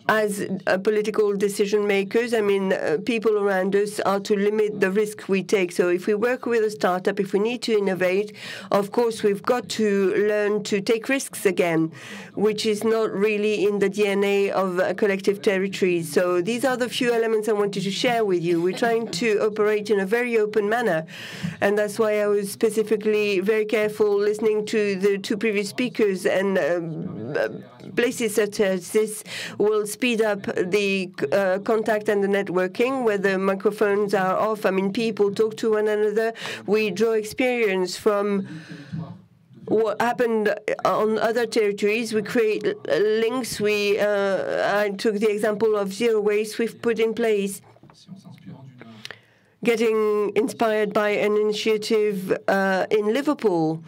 as political decision makers, I mean, people around us are to limit the risk we take. So if we work with a startup, if we need to innovate, of course, we've got to learn to take risks again, which is not really in the DNA of collective territories. So these are the few elements I wanted to share with you. We're trying to operate in a very open manner, and that's why I was specifically very careful listening to the 2 previous speakers, and places such as this will speed up the contact and the networking, where the microphones are off. I mean, people talk to one another. We draw experience from what happened on other territories. We create links. I took the example of zero waste we've put in place getting inspired by an initiative in Liverpool.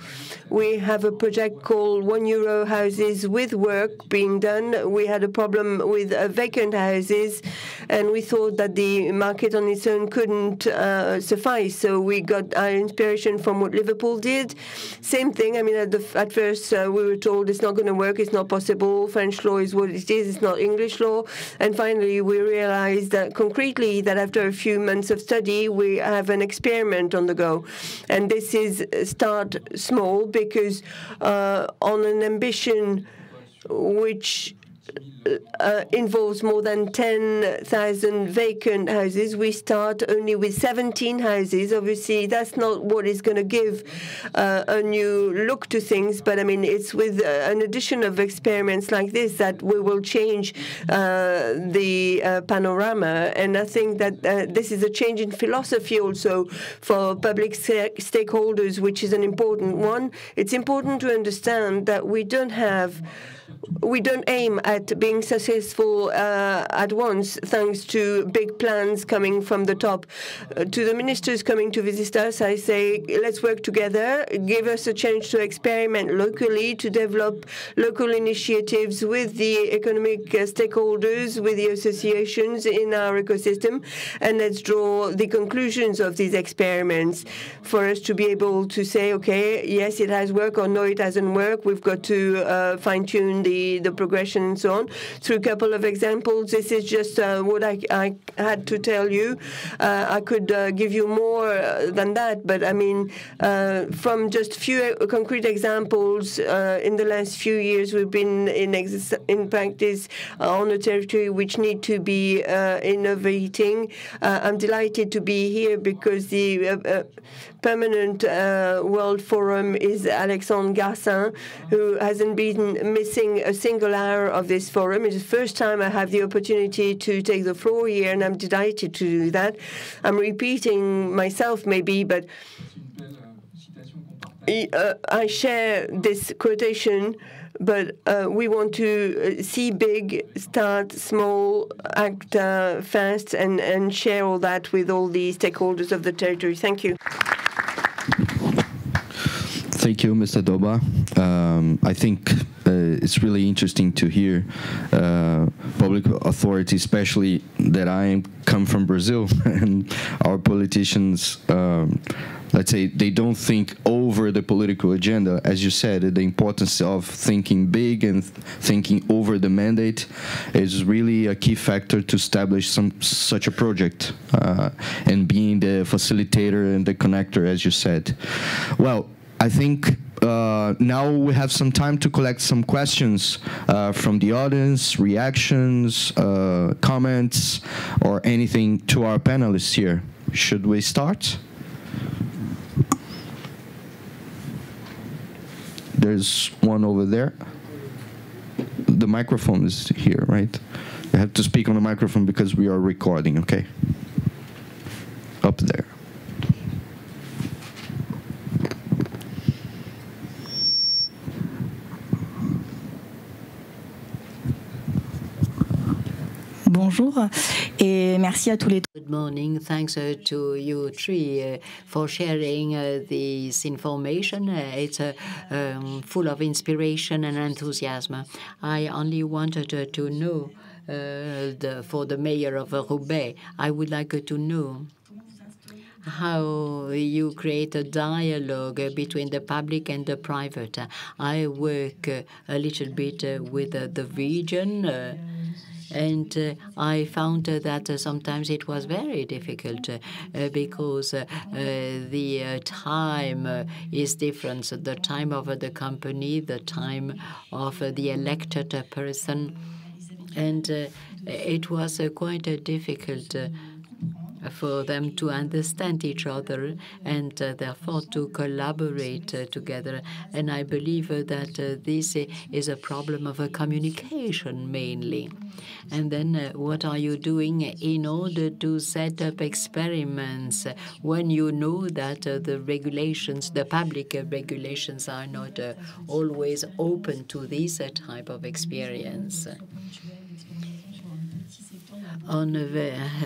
We have a project called €1 houses with work being done. We had a problem with vacant houses, and we thought that the market on its own couldn't suffice. So we got our inspiration from what Liverpool did. Same thing. I mean, at first we were told it's not going to work, it's not possible. French law is what it is, it's not English law. And finally, we realized that concretely that after a few months of study, we have an experiment on the go. And this is start small, because on an ambition which involves more than 10,000 vacant houses. We start only with 17 houses. Obviously, that's not what is going to give a new look to things, but I mean, it's with an addition of experiments like this that we will change the panorama. And I think that this is a change in philosophy also for public stakeholders, which is an important one. It's important to understand that we don't aim at being successful at once, thanks to big plans coming from the top. To the ministers coming to visit us, I say, let's work together, give us a chance to experiment locally, to develop local initiatives with the economic stakeholders, with the associations in our ecosystem, and let's draw the conclusions of these experiments for us to be able to say, okay, yes, it has worked, or no, it hasn't worked. We've got to fine-tune the progression and so on. Through a couple of examples, this is just what I had to tell you. I could give you more than that, but I mean, from just few concrete examples, in the last few years, we've been in practice on a territory which need to be innovating. I'm delighted to be here because the permanent World Forum is Alexandre Garcin, who hasn't been missing a single hour of this forum. It's the first time I have the opportunity to take the floor here, and I'm delighted to do that. I'm repeating myself maybe, but I share this quotation, but we want to see big, start small, act fast, and share all that with all the stakeholders of the territory. Thank you. Thank you, Mr. Doba. I think it's really interesting to hear public authority, especially that I come from Brazil, and our politicians, let's say, they don't think over the political agenda. As you said, the importance of thinking big and thinking over the mandate is really a key factor to establish such a project, and being the facilitator and the connector, as you said. Well, I think now we have some time to collect some questions from the audience, reactions, comments, or anything to our panelists here. Should we start? There's one over there. The microphone is here, right? You have to speak on the microphone because we are recording, okay? Up there. Bonjour et merci à tous les. Good morning. Thanks to you three for sharing this information. It's full of inspiration and enthusiasm. I only wanted to know for the mayor of Roubaix, I would like to know how you create a dialogue between the public and the private. I work a little bit with the region, and I found that sometimes it was very difficult because the time is different. So the time of the company, the time of the elected person, and it was quite difficult for them to understand each other and therefore to collaborate together. And I believe that this is a problem of communication mainly. And then what are you doing in order to set up experiments when you know that the regulations, the public regulations, are not always open to this type of experience?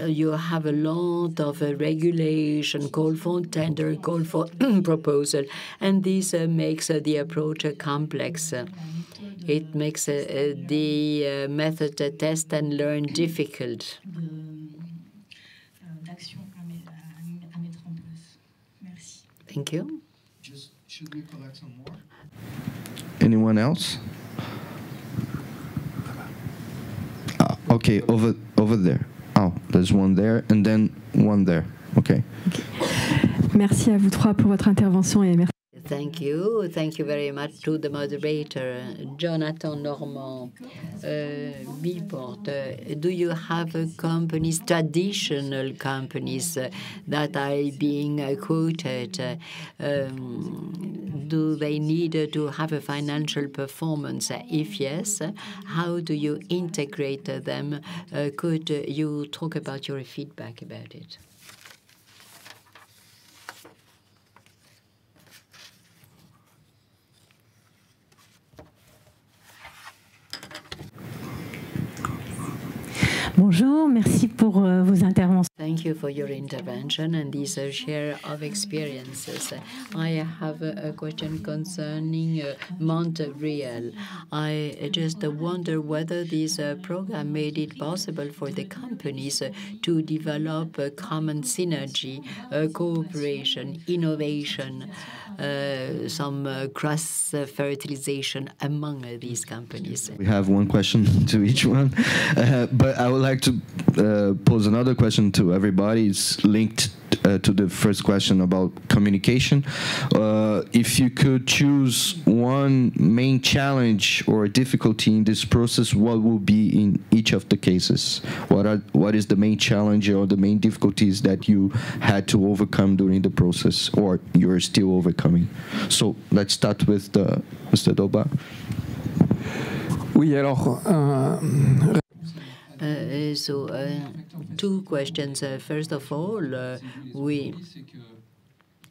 you have a lot of regulation, call for tender, call for proposal, and this makes the approach complex. It makes the method test and learn difficult. Thank you. Should we collect some more? Anyone else? Okay, over there. Oh, there's one there and then one there. Okay. Merci à vous trois pour votre intervention et merci. Thank you. Thank you very much to the moderator, Jonathan Normand. Bport, do you have companies, traditional companies that are being quoted? Do they need to have a financial performance? If yes, how do you integrate them? Could you talk about your feedback about it? Bonjour, merci pour vos interventions. Thank you for your intervention and this share of experiences. I have a question concerning Montreal. I just wonder whether this program made it possible for the companies to develop a common synergy, cooperation, innovation, some cross-fertilization among these companies. We have one question to each one, but I would like to pose another question to everybody. It's linked to the first question about communication. If you could choose one main challenge or difficulty in this process, what will be in each of the cases? What is the main challenge or the main difficulties that you had to overcome during the process, or you're still overcoming? So let's start with Mr. Doba. Oui, alors. Two questions. First of all,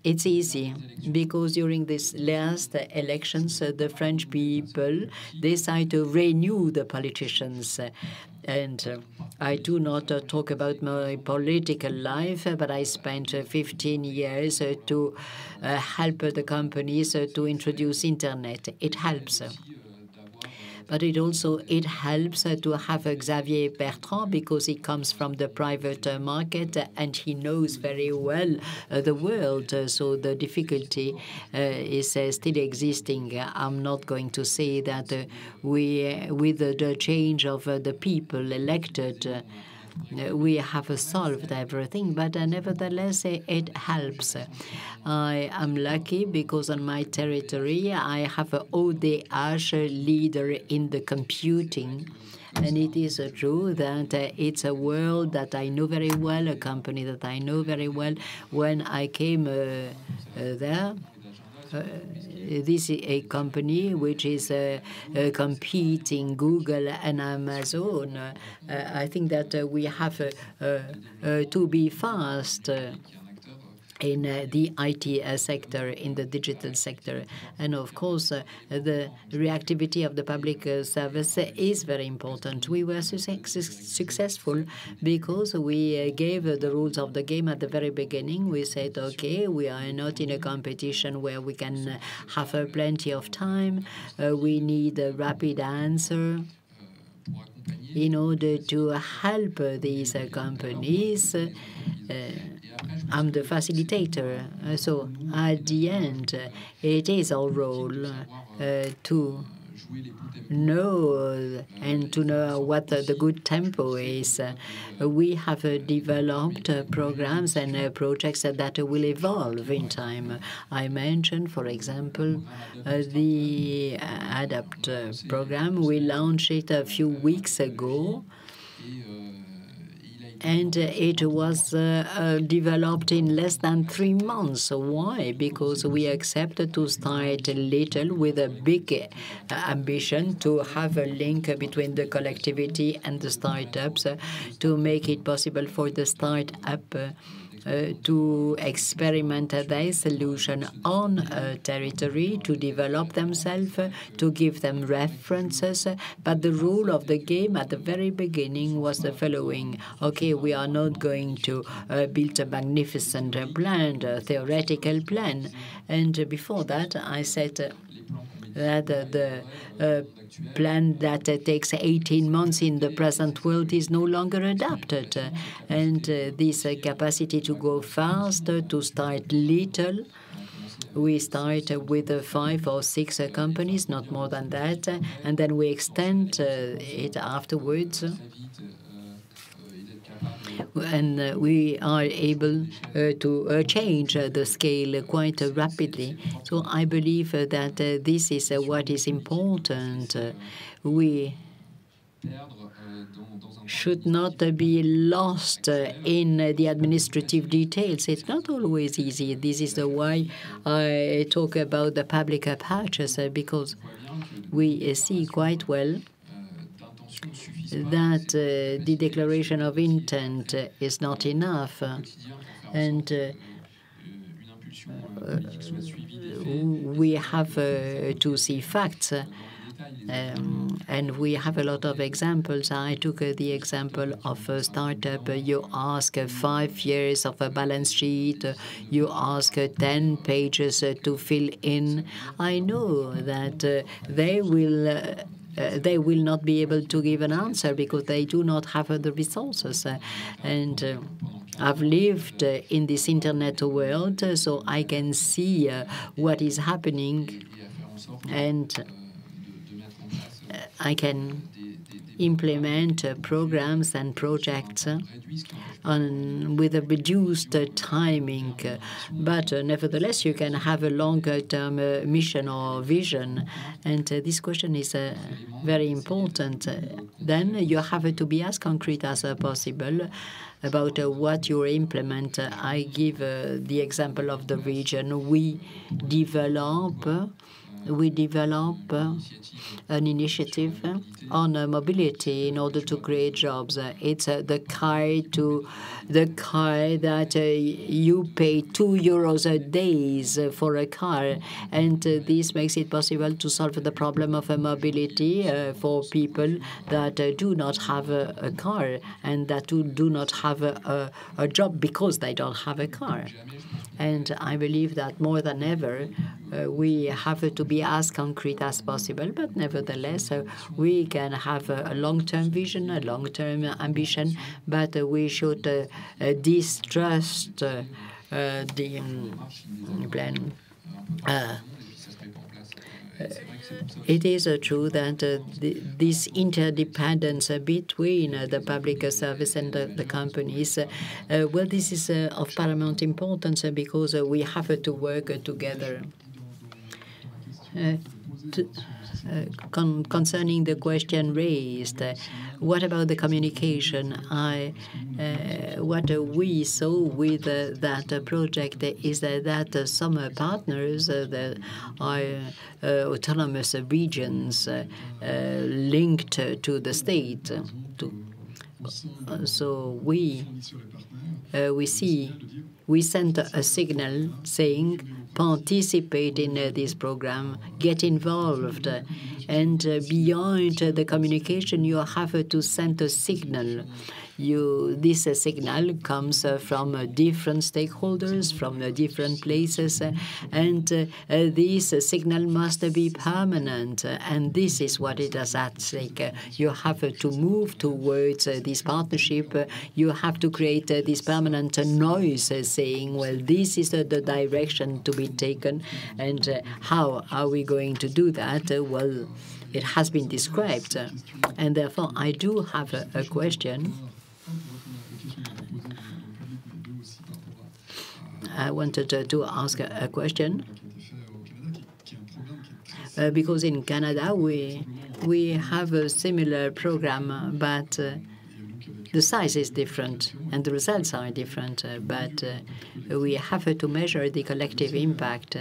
it's easy because during this last elections, the French people decide to renew the politicians. And I do not talk about my political life, but I spent 15 years to help the companies to introduce internet. It helps. But it helps to have Xavier Bertrand because he comes from the private market and he knows very well the world. So the difficulty is still existing. I'm not going to say that with the change of the people elected, we have solved everything, but nevertheless, it helps. I am lucky because on my territory, I have an ODH leader in the computing. And it is true that it's a world that I know very well, a company that I know very well. When I came there, this is a company which is competing Google and Amazon. I think that we have to be fast in the IT sector, in the digital sector. And of course, the reactivity of the public service is very important. We were successful because we gave the rules of the game at the very beginning. We said, okay, we are not in a competition where we can have plenty of time. We need a rapid answer in order to help these companies. I'm the facilitator, so at the end, it is our role to know and to know what the good tempo is. We have developed programs and projects that will evolve in time. I mentioned, for example, the ADAPT program. We launched it a few weeks ago. And it was developed in less than 3 months. Why? Because we accepted to start little with a big ambition to have a link between the collectivity and the startups to make it possible for the startup to experiment their solution on a territory, to develop themselves, to give them references. But the rule of the game at the very beginning was the following. Okay, we are not going to build a magnificent plan, a theoretical plan. And before that, I said that the plan that takes 18 months in the present world is no longer adapted. And this capacity to go fast, to start little, we start with 5 or 6 companies, not more than that, and then we extend it afterwards. And we are able to change the scale quite rapidly. So I believe that this is what is important. We should not be lost in the administrative details. It's not always easy. This is why I talk about the public purchase, because we see quite well that the declaration of intent is not enough, and we have to see facts. And we have a lot of examples. I took the example of a startup. You ask 5 years of a balance sheet. You ask 10 pages to fill in. I know that they will not be able to give an answer because they do not have the resources. And I've lived in this internet world, so I can see what is happening, and I can implement programs and projects with a reduced timing. But nevertheless, you can have a longer-term mission or vision. And this question is very important. Then you have to be as concrete as possible about what you implement. I give the example of the region. We develop an initiative on mobility in order to create jobs. It's the car that you pay €2 a day for a car, and this makes it possible to solve the problem of mobility for people that do not have a car and that do not have a job because they don't have a car. And I believe that more than ever, we have to be as concrete as possible, but nevertheless, we can have a long-term vision, a long-term ambition, but we should distrust the plan. It is true that this interdependence between the public service and the companies, well, this is of paramount importance because we have to work together. Concerning the question raised, what about the communication? What we saw with that project is that some partners that are autonomous regions linked to the state. So we sent a signal saying, participate in this program, get involved. And beyond the communication, you have to send a signal. This signal comes from different stakeholders, from different places, and this signal must be permanent. And this is what it is at stake. You have to move towards this partnership. You have to create this permanent noise saying, well, this is the direction to be taken. And how are we going to do that? Well, it has been described. And therefore, I do have a question. I wanted to ask a question because in Canada we have a similar program, but the size is different and the results are different. But we have to measure the collective impact.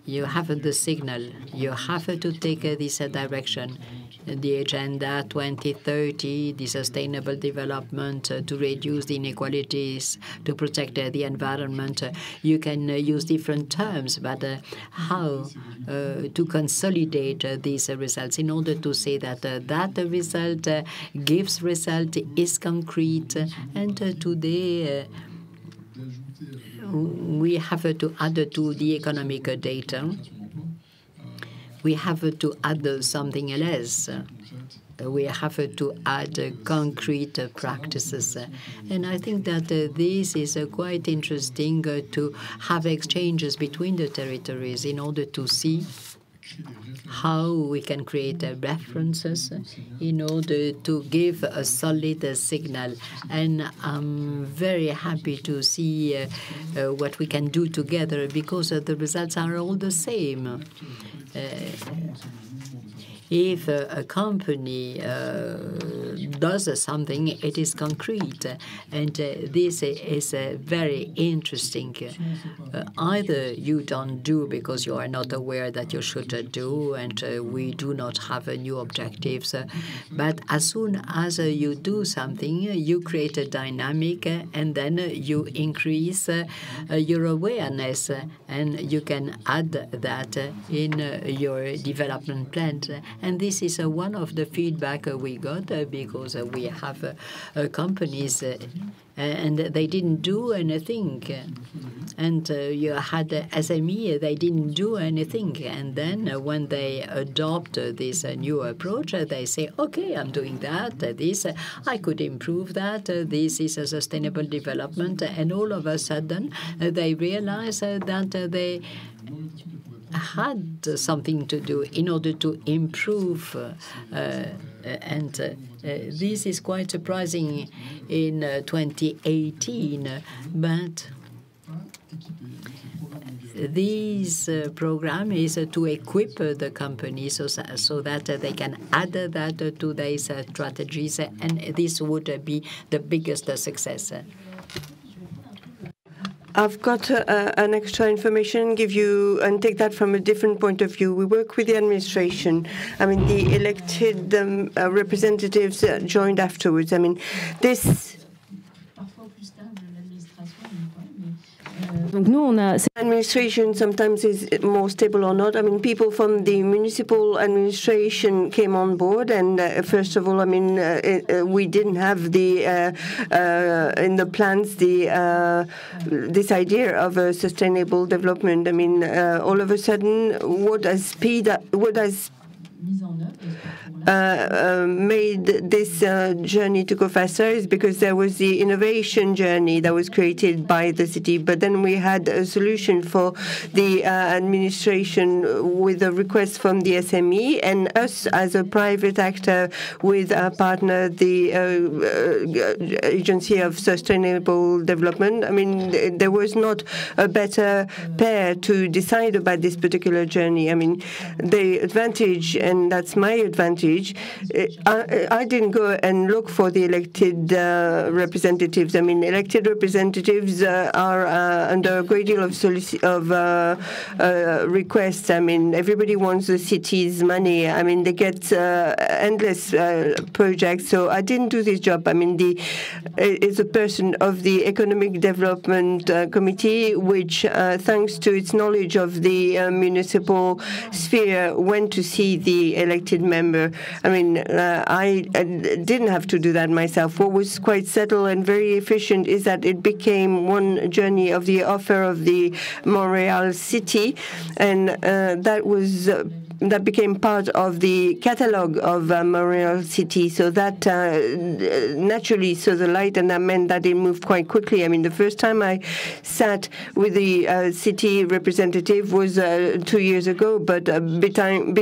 you have the signal. You have to take this direction. The Agenda 2030, the sustainable development to reduce the inequalities, to protect the environment. You can use different terms, but how to consolidate these results in order to say that that result gives result, is concrete, and today we have to add to the economic data. We have to add something else. We have to add concrete practices. And I think that this is quite interesting to have exchanges between the territories in order to see how we can create references in order to give a solid signal. And I'm very happy to see what we can do together, because the results are all the same. If a company does something, it is concrete, and this is very interesting. Either you don't do because you are not aware that you should do, and we do not have new objectives, but as soon as you do something, you create a dynamic, and then you increase your awareness, and you can add that in your development plan. And this is one of the feedback we got, because we have companies and they didn't do anything. And you had SME, they didn't do anything. And then when they adopt this new approach, they say, okay, I'm doing that, this, I could improve that, this is a sustainable development. And all of a sudden, they realize that they had something to do in order to improve, and this is quite surprising in 2018, but this program is to equip the companies so that they can add that to their strategies, and this would be the biggest success. I've got an extra information, give you and take that from a different point of view. We work with the administration. I mean, the elected representatives joined afterwards. I mean, this administration sometimes is more stable or not. I mean, people from the municipal administration came on board, and first of all, I mean, we didn't have the in the plans this idea of a sustainable development. I mean, all of a sudden, what has made this journey to go faster is because there was the innovation journey that was created by the city, but then we had a solution for the administration with a request from the SME, and us as a private actor with our partner, the Agency of Sustainable Development. I mean, there was not a better pair to decide about this particular journey. I mean, the advantage, and that's my advantage, I didn't go and look for the elected representatives. I mean, elected representatives are under a great deal of requests. I mean, everybody wants the city's money. I mean, they get endless projects. So I didn't do this job. I mean, it's a person of the Economic Development Committee, which, thanks to its knowledge of the municipal sphere, went to see the elected member. I mean, I didn't have to do that myself. What was quite subtle and very efficient is that it became one journey of the offer of the Montreal city, and that became part of the catalogue of Montreal City. So that naturally saw the light, and that meant that it moved quite quickly. I mean, the first time I sat with the city representative was 2 years ago, but between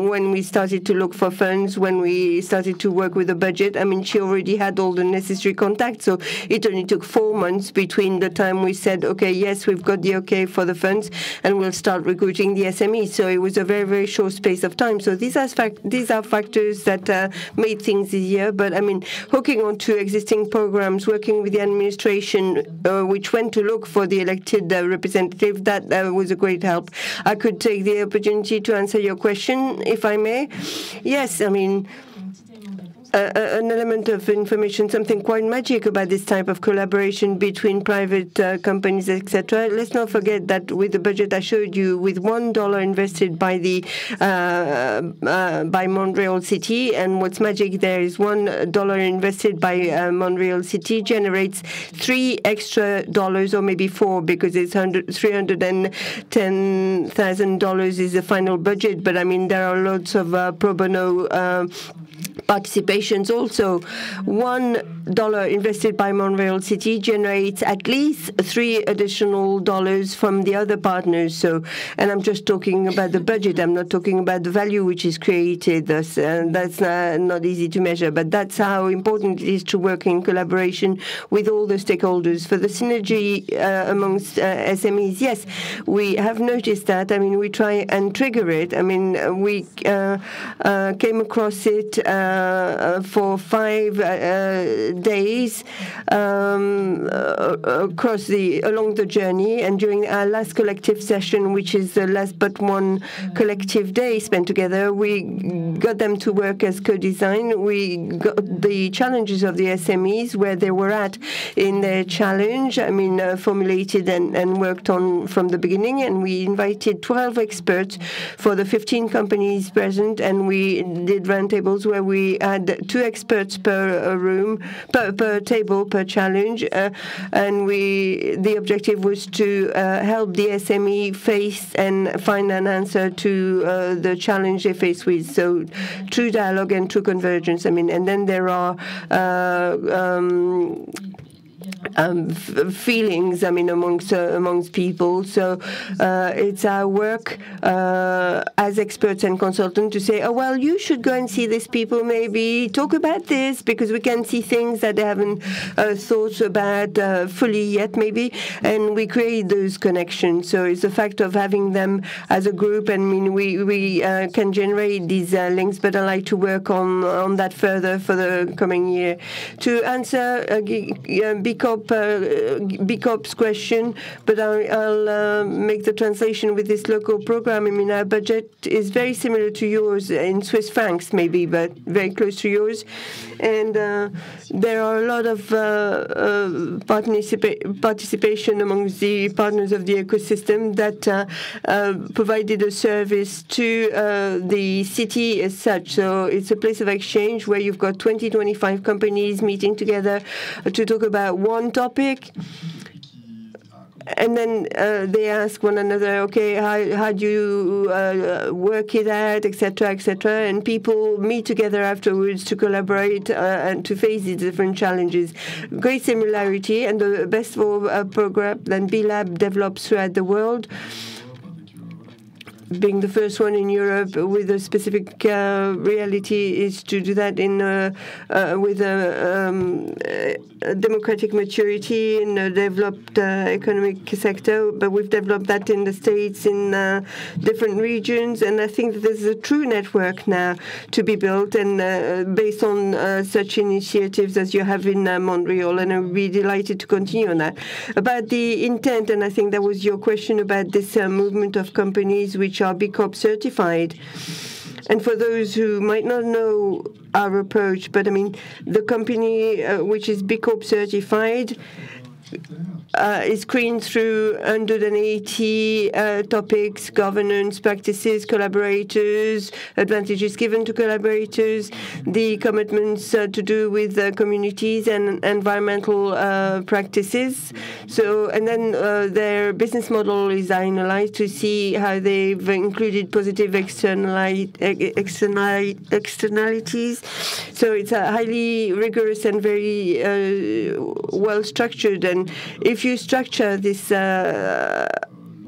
when we started to look for funds, when we started to work with the budget, I mean, she already had all the necessary contacts. So it only took 4 months between the time we said, okay, yes, we've got the okay for the funds, and we'll start recruiting the SME. So it was a very, very short space of time. So these are factors that made things easier. But I mean, hooking onto existing programs, working with the administration, which went to look for the elected representative, that was a great help. I could take the opportunity to answer your question, if I may. Yes, I mean, an element of information, something quite magic about this type of collaboration between private companies, etc. Let's not forget that with the budget I showed you, with $1 invested by the by Montreal City, and what's magic there is $1 invested by Montreal City generates $3 extra, or maybe $4, because it's $310,000 is the final budget. But I mean, there are lots of pro bono participations also. $1 invested by Montreal City generates at least $3 additional from the other partners. So, and I'm just talking about the budget. I'm not talking about the value which is created. That's not easy to measure, but that's how important it is to work in collaboration with all the stakeholders. For the synergy amongst SMEs, yes, we have noticed that. I mean, we try and trigger it. I mean, we came across it for 5 days along the journey, and during our last collective session, which is the last but one collective day spent together, we got them to work as co-design. We got the challenges of the SMEs, where they were at in their challenge, I mean, formulated and worked on from the beginning, and we invited 12 experts for the 15 companies present, and we did roundtables where we had 2 experts per room, per table, per challenge, and the objective was to help the SME face and find an answer to the challenge they face with. So true dialogue and true convergence. I mean, and then there are feelings, I mean, amongst people. So it's our work as experts and consultants to say, oh, well, you should go and see these people, maybe talk about this, because we can see things that they haven't thought about fully yet, maybe, and we create those connections. So it's the fact of having them as a group, and I mean, we can generate these links, but I like to work on that further for the coming year. To answer BCOP's question, but I'll make the translation with this local program. I mean, our budget is very similar to yours in Swiss francs, maybe, but very close to yours. And there are a lot of participation amongst the partners of the ecosystem that provided a service to the city as such. So it's a place of exchange where you've got 20, 25 companies meeting together to talk about one topic. And then they ask one another, okay, how do you work it out, etc., etc. And people meet together afterwards to collaborate and to face these different challenges. Great similarity, and the best of all program that B-Lab develops throughout the world, being the first one in Europe with a specific reality, is to do that with a democratic maturity in a developed economic sector. But we've developed that in the States, in different regions, and I think that there's a true network now to be built, and based on such initiatives as you have in Montreal, and I'll be delighted to continue on that. About the intent, and I think that was your question about this movement of companies which are BCOP certified. And for those who might not know our approach, but I mean, the company which is BCOP certified is screened through 180 topics: governance, practices, collaborators, advantages given to collaborators, the commitments to do with communities and environmental practices. So, and then their business model is analyzed to see how they've included positive externalities. So it's a highly rigorous and very well structured. And if you structure this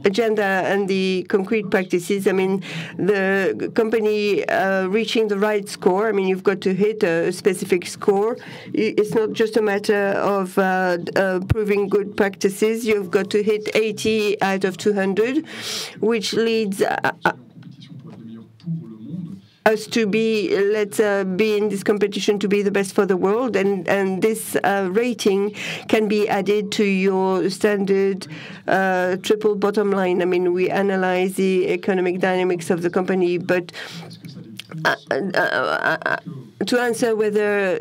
agenda and the concrete practices, I mean, the company reaching the right score, I mean, you've got to hit a specific score. It's not just a matter of proving good practices. You've got to hit 80 out of 200, which leads us to be, let's be in this competition to be the best for the world, and this rating can be added to your standard triple bottom line. I mean, we analyze the economic dynamics of the company, but to answer whether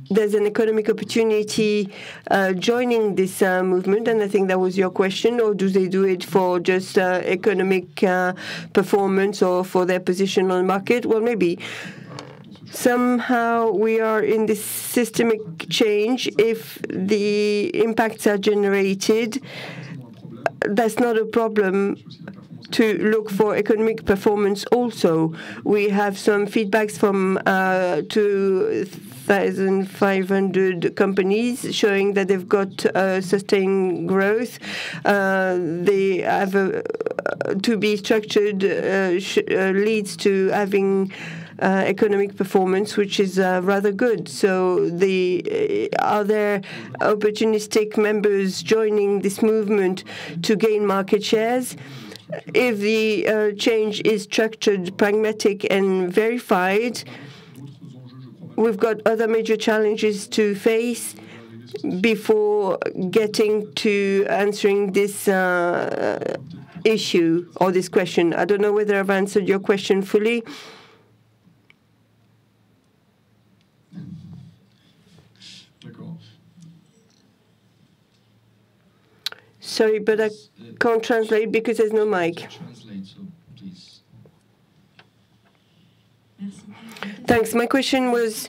there's an economic opportunity joining this movement, and I think that was your question, or do they do it for just economic performance or for their position on the market? Well, maybe. Somehow we are in this systemic change. If the impacts are generated, that's not a problem to look for economic performance also. We have some feedbacks from 2,500 companies showing that they've got sustained growth. They have to be structured leads to having economic performance, which is rather good. So are there opportunistic members joining this movement to gain market shares? If the change is structured, pragmatic, and verified, we've got other major challenges to face before getting to answering this issue or this question. I don't know whether I've answered your question fully. Sorry, but I can't translate because there's no mic. Thanks. My question was,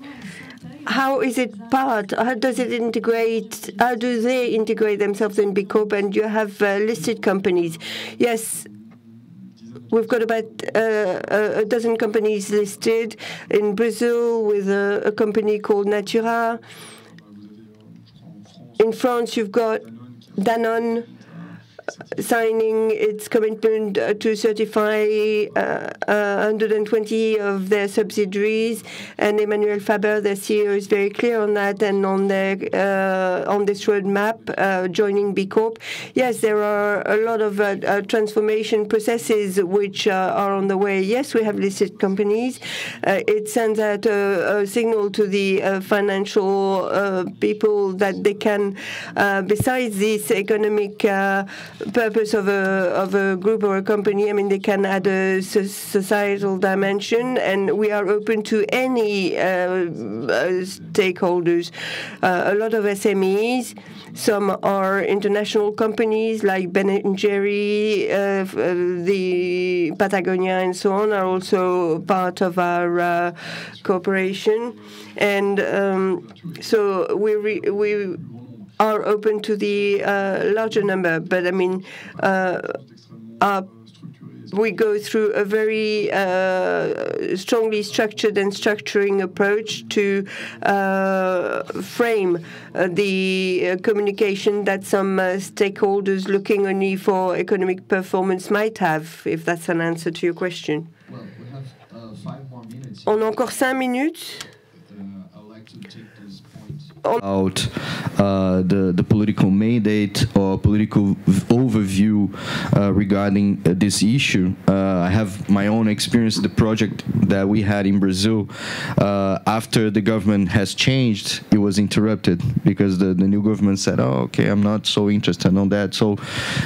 how is it part? How does it integrate? How do they integrate themselves in B Corp? And you have listed companies. Yes, we've got about a dozen companies listed in Brazil with a company called Natura. In France, you've got Danone signing its commitment to certify 120 of their subsidiaries, and Emmanuel Faber, their CEO, is very clear on that and on their on this roadmap joining B Corp. Yes, there are a lot of transformation processes which are on the way. Yes, we have listed companies. It sends out a signal to the financial people that they can, besides this economic purpose of a group or a company, I mean, they can add a societal dimension, and we are open to any stakeholders. A lot of SMEs, some are international companies like Ben & Jerry, the Patagonia, and so on, are also part of our cooperation, and so we are open to the larger number, but I mean, we go through a very strongly structured and structuring approach to frame the communication that some stakeholders looking only for economic performance might have, if that's an answer to your question. Well, we have 5 more minutes. On a encore 5 minutes. I would like to take this point about the political mandate or political overview regarding this issue. I have my own experience. The project that we had in Brazil, after the government has changed, it was interrupted because the new government said, oh, okay, I'm not so interested on that. So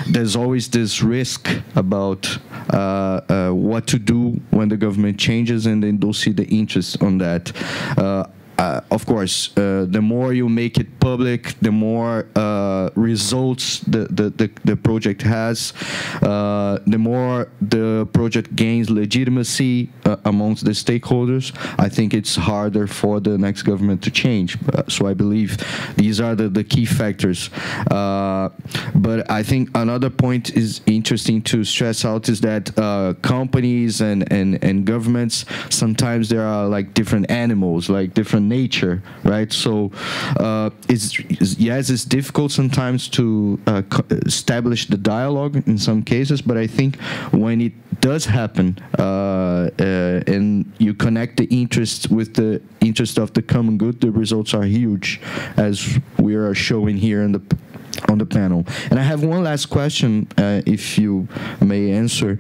there's always this risk about what to do when the government changes and they don't see the interest on that. Of course, the more you make it public, the more results the project has, the more the project gains legitimacy amongst the stakeholders. I think it's harder for the next government to change. So I believe these are the key factors. But I think another point is interesting to stress out is that companies and governments, sometimes there are like different animals, like different nature, right? So it's difficult sometimes to establish the dialogue in some cases, but I think when it does happen and you connect the interests with the interest of the common good, the results are huge, as we are showing here in on the panel. And I have one last question, if you may answer.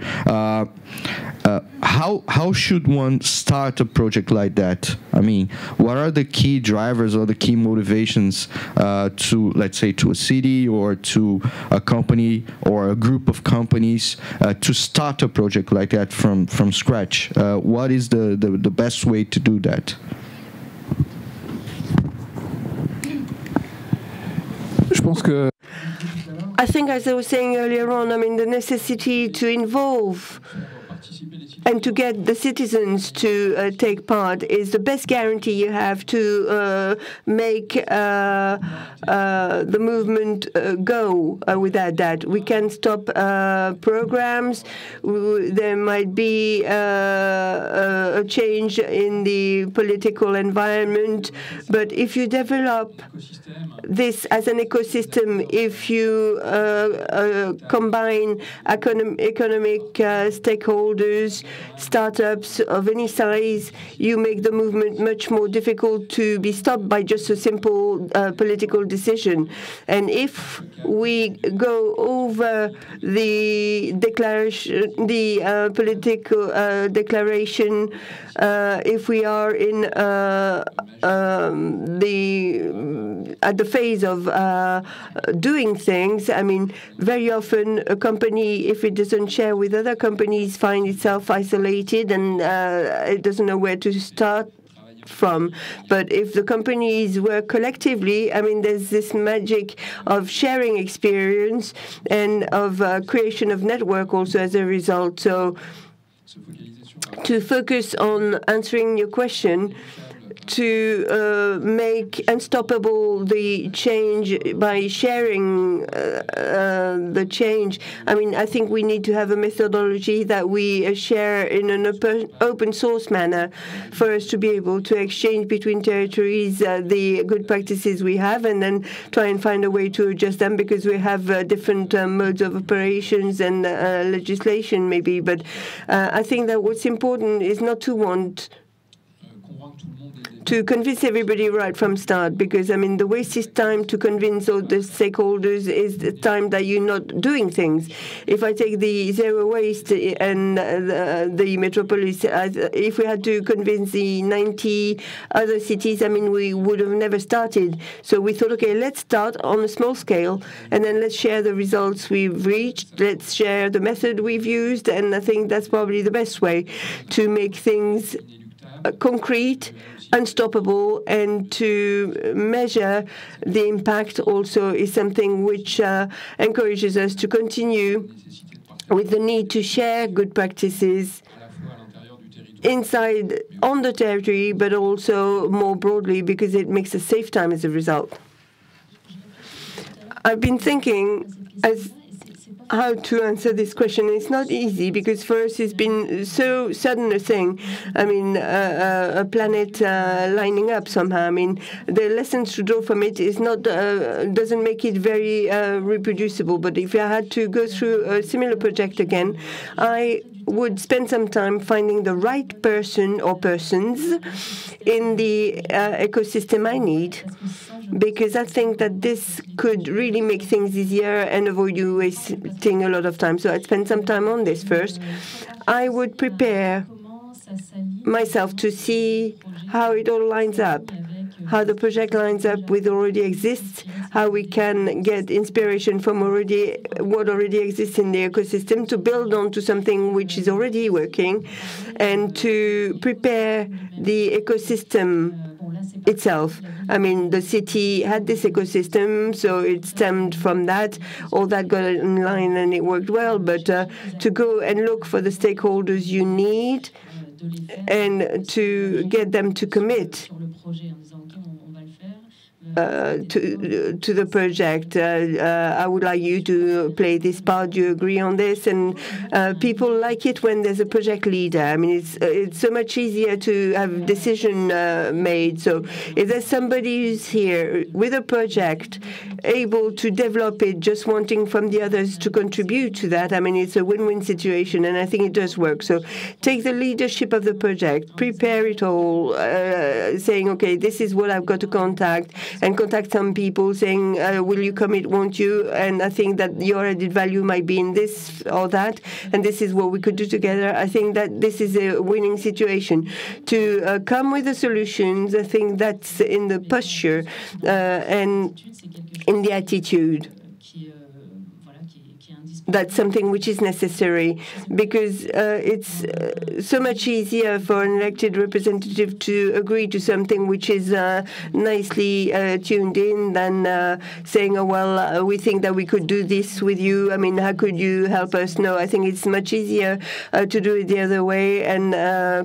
How should one start a project like that? I mean, what are the key drivers or the key motivations to, let's say, to a city or to a company or a group of companies to start a project like that from scratch? What is the best way to do that? I think, as I was saying earlier on, I mean, the necessity to involve and to get the citizens to take part is the best guarantee you have to make the movement go. Without that, we can stop programs. There might be a change in the political environment, but if you develop this as an ecosystem, if you combine economic stakeholders, startups of any size, you make the movement much more difficult to be stopped by just a simple political decision. And if we go over the declaration, the political declaration, if we are in at the phase of doing things, I mean, very often a company, if it doesn't share with other companies, finds itself isolated and it doesn't know where to start from. But if the companies work collectively, I mean, there's this magic of sharing experience and of creation of network also as a result. So to focus on answering your question, to make unstoppable the change by sharing the change. I mean, I think we need to have a methodology that we share in an open source manner for us to be able to exchange between territories the good practices we have and then try and find a way to adjust them because we have different modes of operations and legislation maybe. But I think that what's important is not to want to convince everybody right from start, because, I mean, the wasted time to convince all the stakeholders is the time that you're not doing things. If I take the zero waste and the metropolis, if we had to convince the 90 other cities, I mean, we would have never started. So we thought, okay, let's start on a small scale, and then let's share the results we've reached, let's share the method we've used, and I think that's probably the best way to make things concrete, unstoppable, and to measure the impact also is something which encourages us to continue with the need to share good practices inside on the territory, but also more broadly because it makes us save time as a result. I've been thinking as how to answer this question. It's not easy because for us it's been so sudden a thing. I mean, a planet lining up somehow. I mean, the lessons to draw from it is not doesn't make it very reproducible. But if I had to go through a similar project again, I would spend some time finding the right person or persons in the ecosystem I need, because I think that this could really make things easier and avoid you wasting a lot of time. So I'd spend some time on this first. I would prepare myself to see how it all lines up, how the project lines up with already exists, how we can get inspiration from what already exists in the ecosystem to build on to something which is already working, and to prepare the ecosystem itself. I mean, the city had this ecosystem, so it stemmed from that. All that got in line and it worked well. But to go and look for the stakeholders you need and to get them to commit to the project. I would like you to play this part. Do you agree on this? And people like it when there's a project leader. I mean, it's so much easier to have decision made. So if there's somebody who's here with a project, able to develop it, just wanting from the others to contribute to that, I mean, it's a win-win situation, and I think it does work. So take the leadership of the project, prepare it all, saying, okay, this is what I've got to contact. and contact some people saying, will you commit, won't you? And I think that your added value might be in this or that, and this is what we could do together. I think that this is a winning situation. To come with the solutions, I think that's in the posture and in the attitude. That's something which is necessary, because it's so much easier for an elected representative to agree to something which is nicely tuned in than saying, oh, well, we think that we could do this with you. I mean, how could you help us? No, I think it's much easier to do it the other way and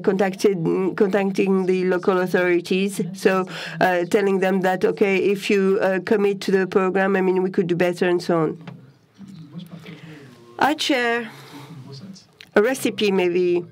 contacting the local authorities. So telling them that, okay, if you commit to the program, I mean, we could do better and so on. I share a recipe, maybe,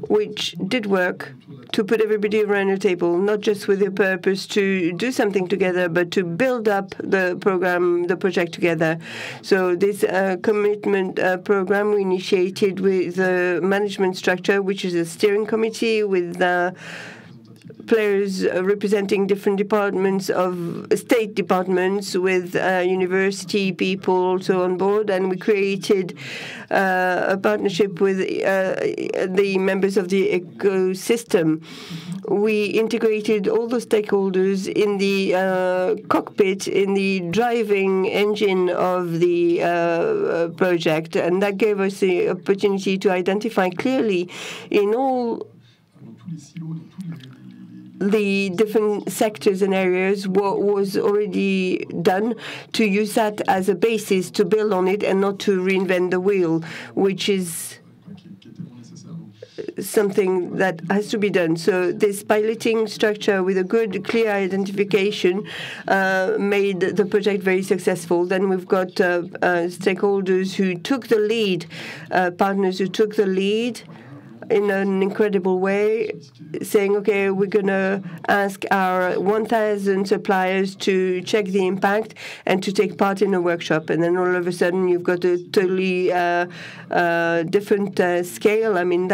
which did work to put everybody around a table, not just with the purpose to do something together, but to build up the program, the project together. So this commitment program we initiated with the management structure, which is a steering committee with players representing different departments of state departments, with university people also on board, and we created a partnership with the members of the ecosystem. We integrated all the stakeholders in the cockpit, in the driving engine of the project, and that gave us the opportunity to identify clearly in all the different sectors and areas what was already done, to use that as a basis to build on it and not to reinvent the wheel, which is something that has to be done. So this piloting structure with a good, clear identification made the project very successful. Then we've got stakeholders who took the lead, partners who took the lead in an incredible way, saying, okay, we're going to ask our 1,000 suppliers to check the impact and to take part in a workshop. And then all of a sudden, you've got a totally different scale. I mean,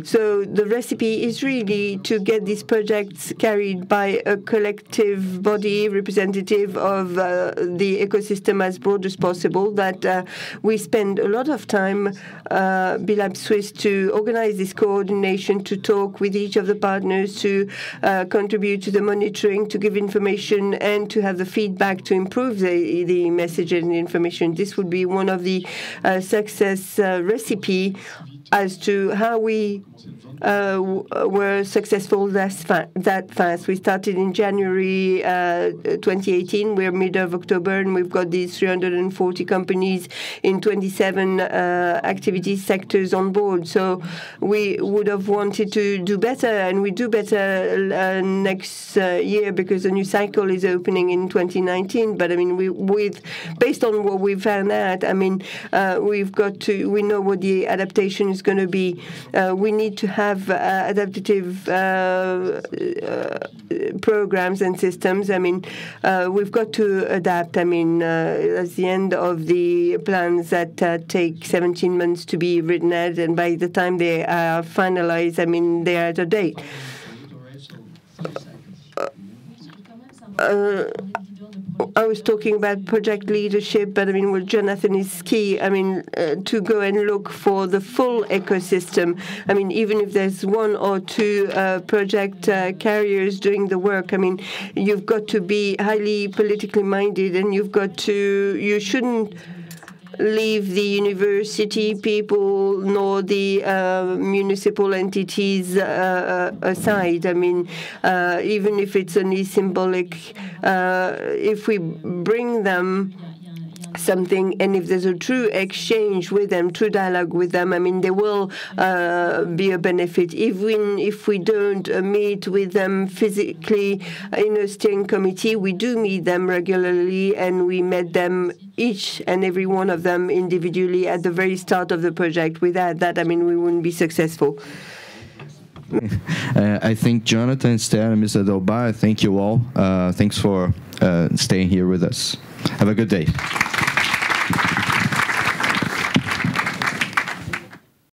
so the recipe is really to get these projects carried by a collective body representative of the ecosystem as broad as possible, that we spend a lot of time, BILAB Swiss, to organize this coordination, to talk with each of the partners, to contribute to the monitoring, to give information, and to have the feedback to improve the message and the information. This would be one of the success recipe as to how we were successful that fast. We started in January 2018. We're mid of October, and we've got these 340 companies in 27 activity sectors on board. So we would have wanted to do better, and we do better next year, because the new cycle is opening in 2019. But I mean, based on what we found out, I mean, we know what the adaptation is going to be. We need to have adaptive programs and systems. I mean, we've got to adapt. I mean, at the end of the plans that take 17 months to be written out, and by the time they are finalized, I mean, they are at a date. I was talking about project leadership, but I mean, well, Jonathan is key. I mean, to go and look for the full ecosystem. I mean, even if there's one or two project carriers doing the work, I mean, you've got to be highly politically minded, and you shouldn't leave the university people nor the municipal entities aside. I mean, even if it's only symbolic, if we bring them something, and if there's a true exchange with them, true dialogue with them, I mean, there will be a benefit. Even if we don't meet with them physically in a steering committee, we do meet them regularly, and we met them, each and every one of them, individually at the very start of the project. Without that, I mean, we wouldn't be successful. I thank Jonathan, Esther, and Mr. Delbar. Thank you all. Thanks for staying here with us. Have a good day.